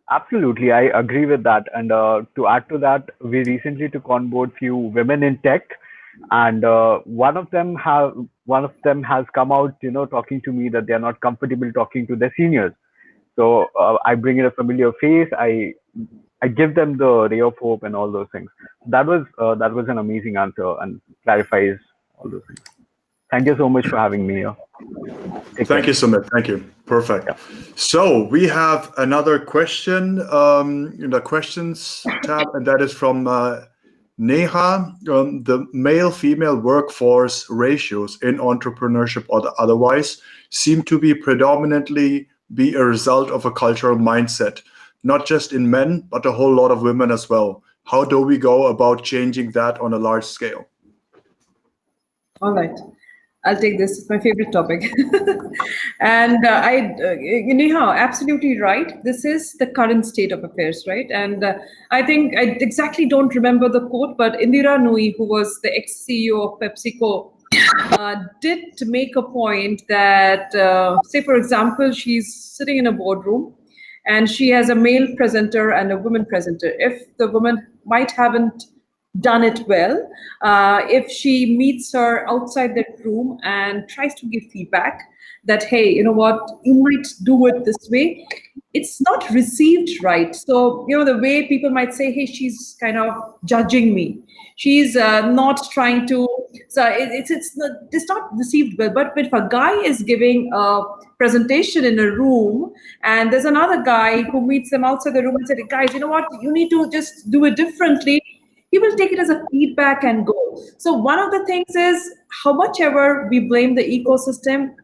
Absolutely, I agree with that. And to add to that, we recently took on board few women in tech, and one of them has come out, talking to me that they are not comfortable talking to their seniors. So I bring in a familiar face. I give them the ray of hope and all those things. That was an amazing answer and clarifies all those things. Thank you so much for having me here. Thank you so much. Thank you. Perfect. Yeah. So we have another question in the questions tab, and that is from Neha. The male-female workforce ratios in entrepreneurship or otherwise seem to be predominantly be a result of a cultural mindset, not just in men, but a whole lot of women as well. How do we go about changing that on a large scale? All right. I'll take this. It's my favorite topic. And Neha, absolutely right. This is the current state of affairs, right? And I think I exactly don't remember the quote, but Indira Nooyi, who was the ex-CEO of PepsiCo, did make a point that, say, for example, she's sitting in a boardroom and she has a male presenter and a woman presenter. If the woman might haven't done it well, if she meets her outside that room and tries to give feedback that, hey, you know what, you might do it this way, it's not received right. So, the way people might say, hey, she's kind of judging me. She's not trying to, so it's not received well. But if a guy is giving a presentation in a room and there's another guy who meets them outside the room and said, guys, you know what, you need to just do it differently, he will take it as a feedback and go. So one of the things is, how much ever we blame the ecosystem,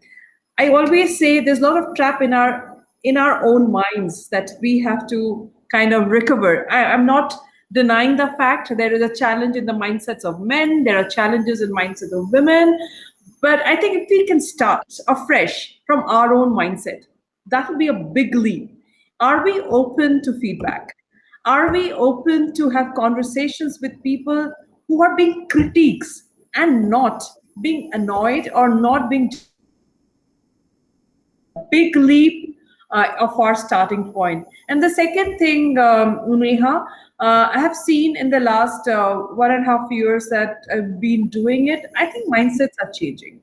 I always say there's a lot of trap in our own minds that we have to kind of recover. I'm not denying the fact there is a challenge in the mindsets of men, there are challenges in mindsets of women, but I think if we can start afresh from our own mindset, that would be a big leap. Are we open to feedback? Are we open to have conversations with people who are being critiques and not being annoyed or not being big leap of our starting point? And the second thing, Neha, I have seen in the last 1.5 years that I've been doing it, I think mindsets are changing.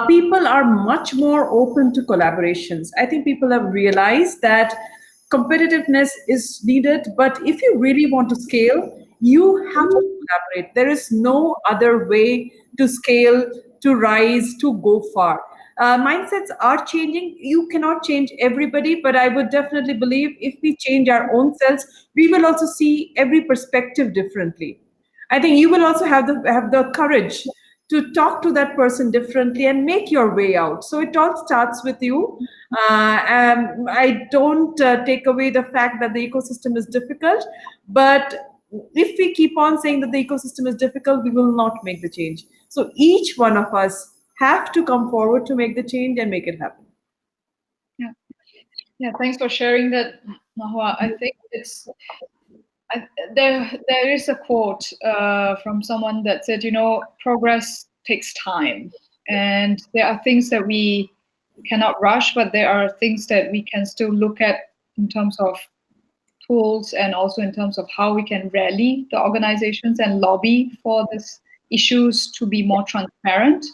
People are much more open to collaborations. I think people have realized that competitiveness is needed, but if you really want to scale, you have to collaborate. There is no other way to scale, to rise, to go far. Mindsets are changing. You cannot change everybody, but I would definitely believe if we change our own selves, we will also see every perspective differently. I think you will also have the courage to talk to that person differently and make your way out. So it all starts with you. And I don't take away the fact that the ecosystem is difficult, but if we keep on saying that the ecosystem is difficult, we will not make the change. So each one of us have to come forward to make the change and make it happen. Yeah. Thanks for sharing that, Mahua. I think there is a quote from someone that said, progress takes time, and there are things that we cannot rush, but there are things that we can still look at in terms of tools and also in terms of how we can rally the organizations and lobby for these issues to be more transparent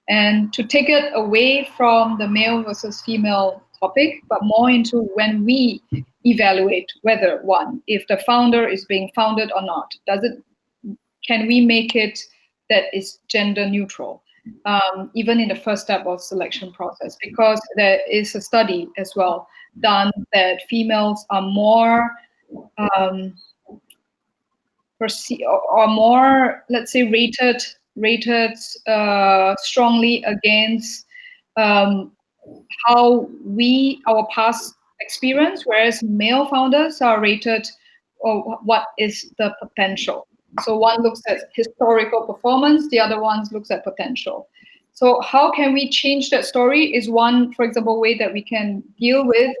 and to take it away from the male versus female topic, but more into when we evaluate whether, one, if the founder is being founded or not, can we make it that is gender neutral, even in the first step of selection process? Because there is a study as well done that females are more more, let's say, rated strongly against how our past experience, whereas male founders are rated or what is the potential. So one looks at historical performance, the other one looks at potential. So how can we change that story is one, for example, way that we can deal with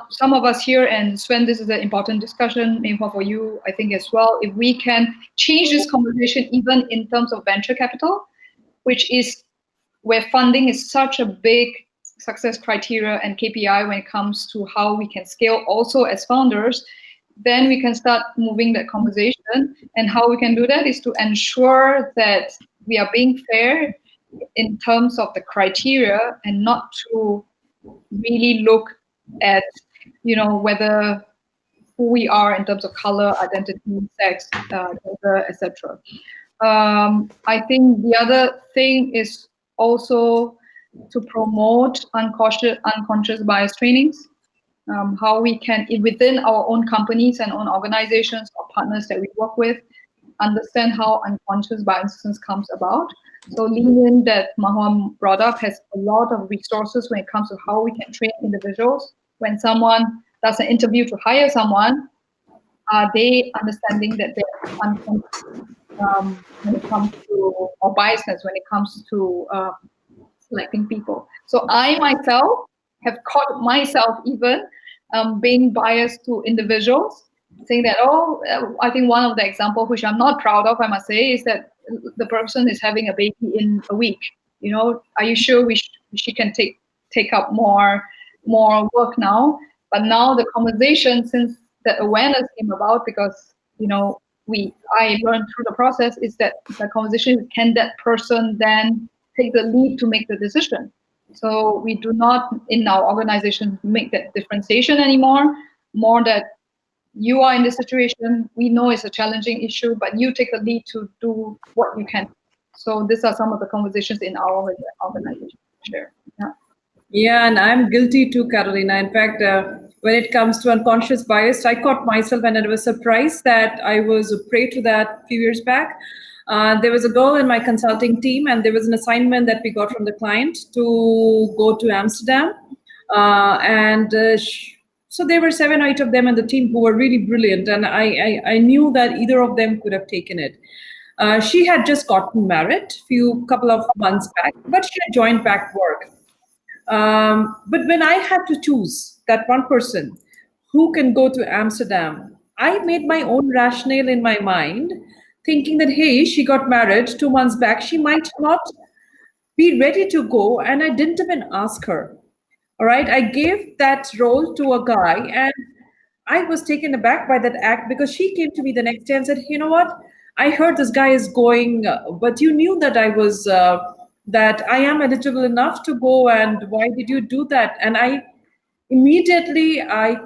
some of us here, and Sven, this is an important discussion, maybe for you, I think as well, if we can change this conversation even in terms of venture capital, which is where funding is such a big success criteria and KPI when it comes to how we can scale also as founders. then we can start moving that conversation. And how we can do that is to ensure that we are being fair in terms of the criteria, and not to really look at, whether who we are in terms of color, identity, sex, gender, etc. I think the other thing is also to promote unconscious bias trainings. How we can, within our own companies and own organizations or partners that we work with, understand how unconscious biases comes about. So Lean that Mahua brought up has a lot of resources when it comes to how we can train individuals. When someone does an interview to hire someone, are they understanding that they're unconscious when it comes to, or biasness when it comes to selecting people. So I myself have caught myself even being biased to individuals, saying that, I think one of the examples, which I'm not proud of, I must say, is that the person is having a baby in a week. Are you sure she can take up more work now? But now the conversation, since the awareness came about, because I learned through the process, is that the conversation is, can that person then take the lead to make the decision? So we do not, in our organization, make that differentiation anymore. More that you are in this situation, we know it's a challenging issue, but you take the lead to do what you can. So these are some of the conversations in our organization. Sure. Yeah. Yeah, and I'm guilty too, Carolina. In fact, when it comes to unconscious bias, I caught myself and I was surprised that I was a prey to that a few years back. There was a girl in my consulting team, and there was an assignment that we got from the client to go to Amsterdam. So there were 7 or 8 of them in the team who were really brilliant, and I knew that either of them could have taken it. She had just gotten married couple of months back, but she had joined back work. But when I had to choose that one person who can go to Amsterdam, I made my own rationale in my mind, thinking that, hey, she got married 2 months back. She might not be ready to go. And I didn't even ask her. All right. I gave that role to a guy, and I was taken aback by that act, because she came to me the next day and said, you know what? I heard this guy is going, but you knew that that I am eligible enough to go, and why did you do that? And I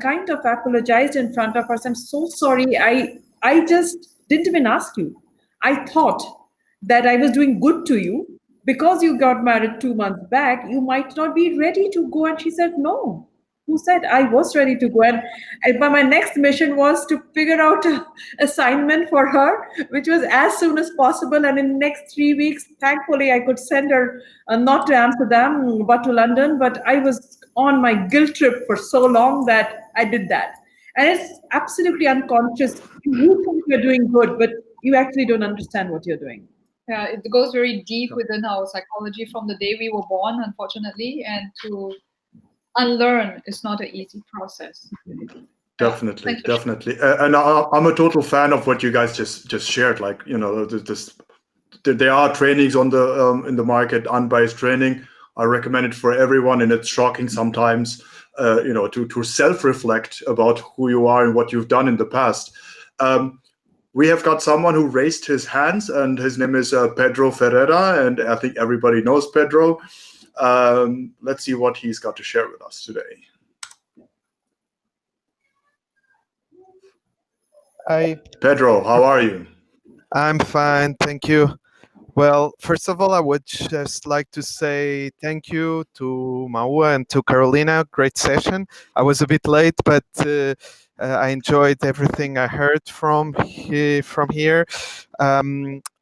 kind of apologized in front of her. I'm so sorry. I just didn't even ask you. I thought that I was doing good to you because you got married 2 months back. You might not be ready to go. And she said, no. Who said I was ready to go? But my next mission was to figure out an assignment for her, which was as soon as possible. And in the next 3 weeks, thankfully, I could send her not to Amsterdam, but to London. But I was on my guilt trip for so long that I did that. And it's absolutely unconscious. You think you're doing good, but you actually don't understand what you're doing. Yeah, it goes very deep within our psychology from the day we were born, unfortunately, and to unlearn is not an easy process. Definitely. And I'm a total fan of what you guys just shared. Like, there are trainings on the in the market, unbiased training. I recommend it for everyone, and it's shocking sometimes, to self-reflect about who you are and what you've done in the past. We have got someone who raised his hands, and his name is Pedro Ferrera, and I think everybody knows Pedro. Let's see what he's got to share with us today. Hi. Pedro, how are you? I'm fine, thank you. Well, first of all, I would just like to say thank you to Mahua and to Carolina. Great session. I was a bit late, but I enjoyed everything I heard from here. I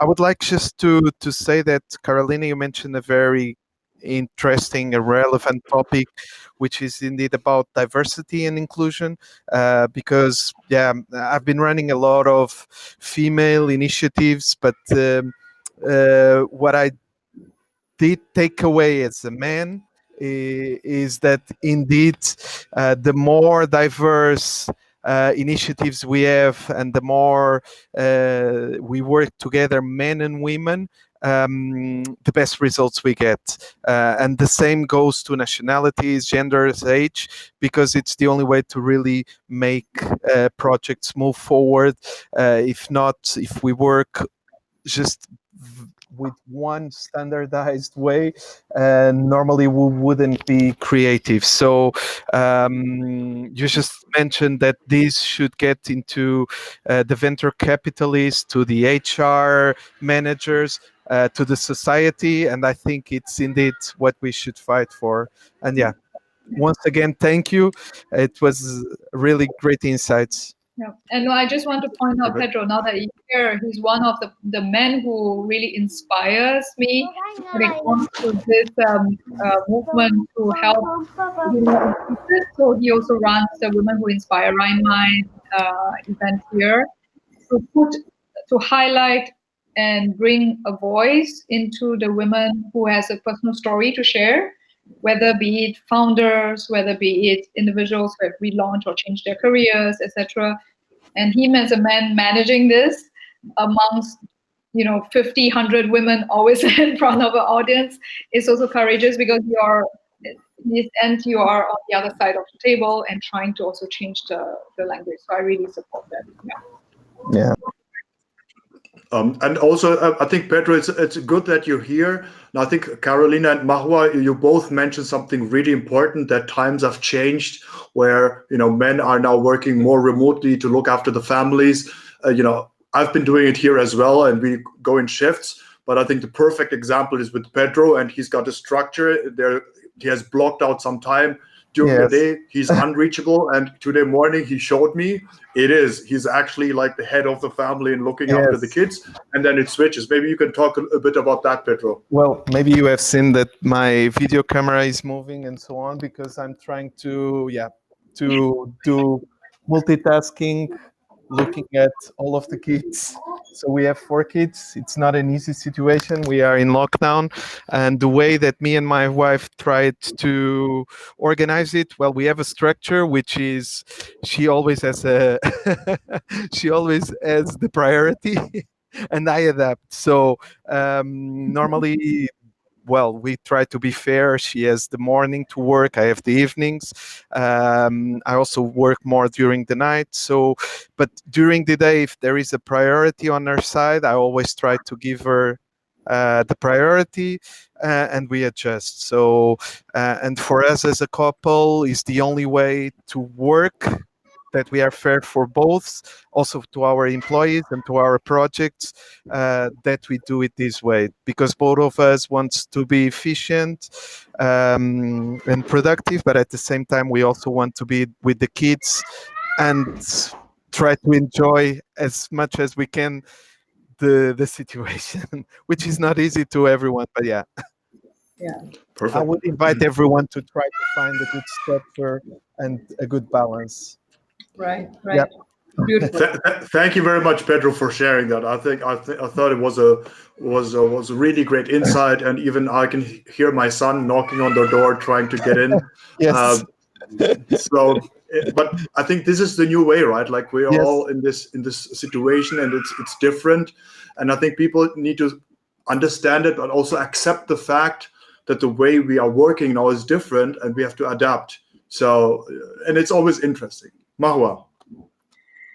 would like just to say that, Carolina, you mentioned a very interesting and relevant topic, which is indeed about diversity and inclusion, because I've been running a lot of female initiatives, but what I did take away as a man is that indeed the more diverse initiatives we have, and the more we work together, men and women, the best results we get. And the same goes to nationalities, genders, age, because it's the only way to really make projects move forward. If not, if we work just with one standardized way, normally we wouldn't be creative. So you just mentioned that this should get into the venture capitalists, to the HR managers, to the society, and I think it's indeed what we should fight for. And yeah, once again, thank you. It was really great insights. Yeah. And I just want to point out, Pedro, now that you're here, he's one of the men who really inspires me when it comes to this movement to help women inclusive. So he also runs the Women Who Inspire Rhine-Main event here to highlight and bring a voice into the women who has a personal story to share, whether be it founders, whether be it individuals who have relaunched or changed their careers, etc. And him as a man managing this amongst 50, 100 women always in front of an audience is also courageous, because you are on the other side of the table and trying to also change the language. So I really support that. Yeah. And also, I think, Pedro, it's good that you're here. And I think Carolina and Mahua, you both mentioned something really important, that times have changed, where men are now working more remotely to look after the families. I've been doing it here as well, and we go in shifts. But I think the perfect example is with Pedro, and he's got a structure there. He has blocked out some time during the day. He's unreachable, and today morning he showed me he's actually like the head of the family and looking after the kids, and then it switches. Maybe you can talk a bit about that, Pedro. Well, maybe you have seen that my video camera is moving and so on, because I'm trying to do multitasking, looking at all of the kids. So we have 4 kids. It's not an easy situation. We are in lockdown, and the way that me and my wife tried to organize it, well, we have a structure, which is she always has she always has the priority, and I adapt. So normally, well, we try to be fair. She has the morning to work. I have the evenings. I also work more during the night. So, but during the day, if there is a priority on her side, I always try to give her the priority, and we adjust. So, and for us as a couple, is the only way to work, that we are fair for both, also to our employees and to our projects, that we do it this way, because both of us want to be efficient and productive, but at the same time we also want to be with the kids and try to enjoy as much as we can the situation, which is not easy to everyone, but yeah. Perfect. I would invite everyone to try to find a good structure and a good balance. Right. Yeah. Beautiful. Thank you very much, Pedro, for sharing that. I thought it was a really great insight, and even I can hear my son knocking on the door trying to get in. Yes. But I think this is the new way, right? Like we're all in this situation, and it's different. And I think people need to understand it, but also accept the fact that the way we are working now is different, and we have to adapt. So, and it's always interesting. Mahua.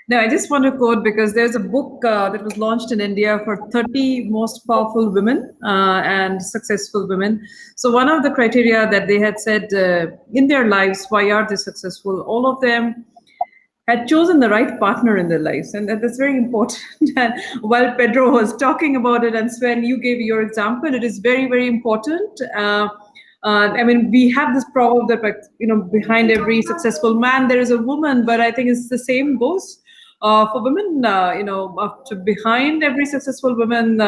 No, I just want to quote, because there's a book that was launched in India for 30 most powerful women and successful women. So one of the criteria that they had said in their lives, why are they successful? All of them had chosen the right partner in their lives. And that's very important. And while Pedro was talking about it, and Sven, you gave your example, it is very, very important. We have this proverb that, behind every successful man, there is a woman, but I think it's the same goes for women. Behind every successful woman,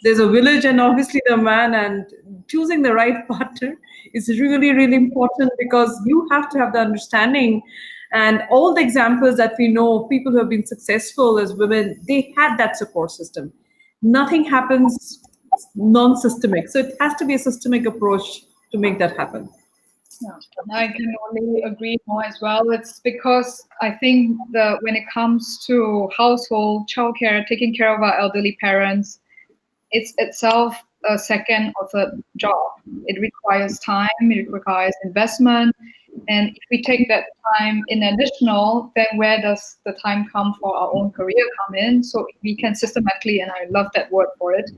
there's a village, and obviously the man, and choosing the right partner is really, really important, because you have to have the understanding. And all the examples that we know, people who have been successful as women, they had that support system. Nothing happens non-systemic. So it has to be a systemic approach to make that happen. Yeah, I can only agree more as well. It's because I think when it comes to household, childcare, taking care of our elderly parents, it's itself a second or third job. It requires time, it requires investment. And if we take that time in additional, then where does the time come for our own career come in? So we can systematically, and I love that word for it,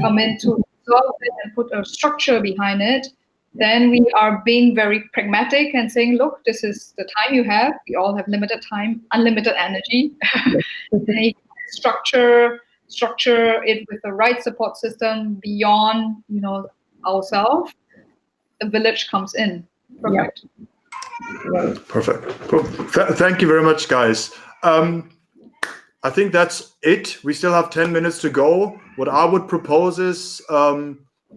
come in to resolve it and put a structure behind it. Then we are being very pragmatic and saying, look, this is the time you have. We all have limited time, unlimited energy. structure it with the right support system beyond, ourselves. The village comes in. Perfect. Yeah. Perfect. Cool. Thank you very much, guys. I think that's it. We still have 10 minutes to go. What I would propose is,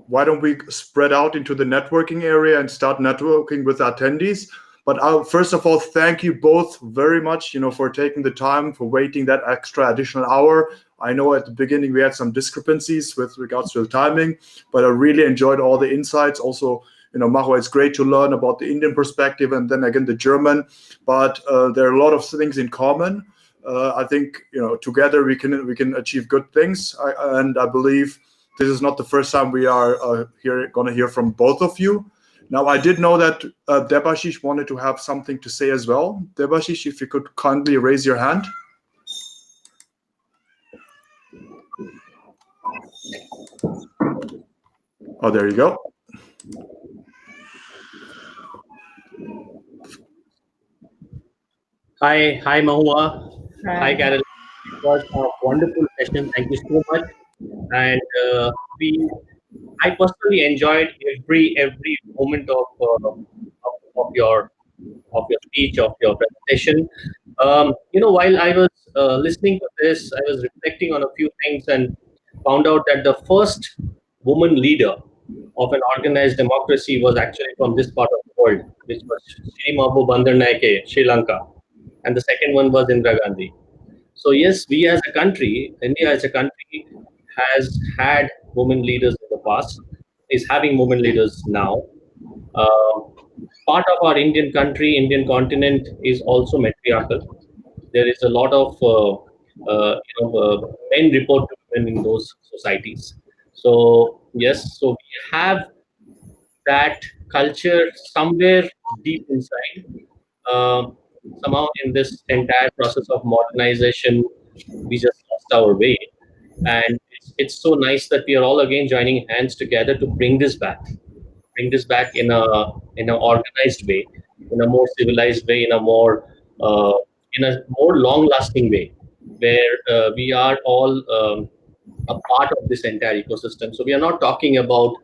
why don't we spread out into the networking area and start networking with attendees? But I'll first of all thank you both very much, for taking the time, for waiting that extra additional hour. I know at the beginning we had some discrepancies with regards to the timing, but I really enjoyed all the insights. Also, Mahua, it's great to learn about the Indian perspective and then again the German. But there are a lot of things in common. I think together we can achieve good things, and I believe this is not the first time we are going to hear from both of you. Now, I did know that Debashish wanted to have something to say as well. Debashish, if you could kindly raise your hand. Oh, there you go. Hi, Mahua. Hi, Carol. It was a wonderful session. Thank you so much. And I personally enjoyed every moment of your speech, of your presentation. While I was listening to this, I was reflecting on a few things and found out that the first woman leader of an organized democracy was actually from this part of the world, which was Sri Mabu Bandaranaike, Sri Lanka, and the second one was Indira Gandhi. So yes, we as a country, India as a country, has had women leaders in the past, is having women leaders now. Part of our Indian country, Indian continent, is also matriarchal. There is a lot of men report to women in those societies. So yes, so we have that culture somewhere deep inside. Somehow in this entire process of modernization, we just lost our way. And it's so nice that we are all again joining hands together to bring this back in a organized way, in a more civilized way, in a more long lasting way, where we are all a part of this entire ecosystem. So we are not talking about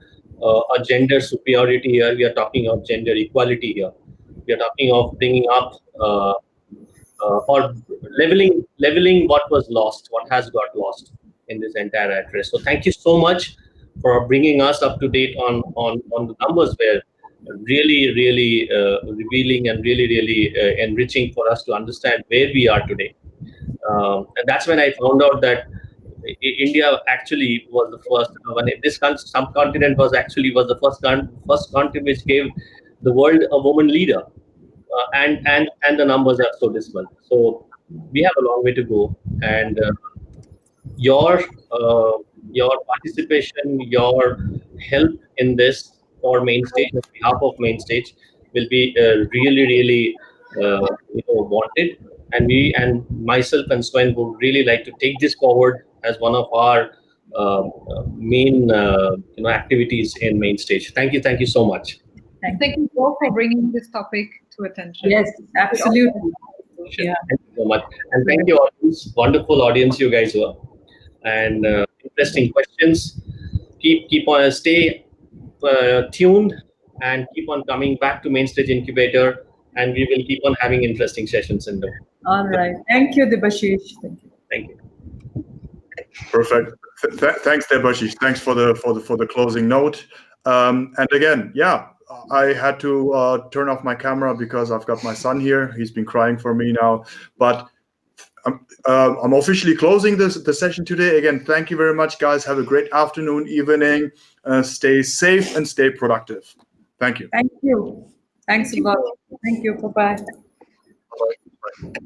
a gender superiority here. We are talking of gender equality here. We are talking of bringing up or leveling what was lost, what has got lost in this entire address. So thank you so much for bringing us up to date on the numbers. Were really revealing and really enriching for us to understand where we are today. And that's when I found out that India actually was the first. When this subcontinent was the first continent which gave the world a woman leader, and the numbers are so dismal. So we have a long way to go, and your participation, your help in this for Mainstage, on behalf of Mainstage, will be really wanted. And we and myself and Sven would really like to take this forward as one of our main activities in Mainstage. Thank you so much. Thank you both for bringing this topic to attention. Yes, absolutely. Yeah. Thank you so much, and thank you, audience. Wonderful audience you guys were, and interesting questions. Keep on stay tuned and keep on coming back to Mainstage Incubator, and we will keep on having interesting sessions in them. All right. Thank you, Debashish. Thank you. Thank you. Perfect. Thanks, Debashish. Thanks for the closing note. And again, yeah, I had to turn off my camera because I've got my son here. He's been crying for me now. But I'm officially closing the session today. Again, thank you very much, guys. Have a great afternoon, evening. Stay safe and stay productive. Thank you. Thank you. Thanks a lot. Thank you. Bye-bye. Bye.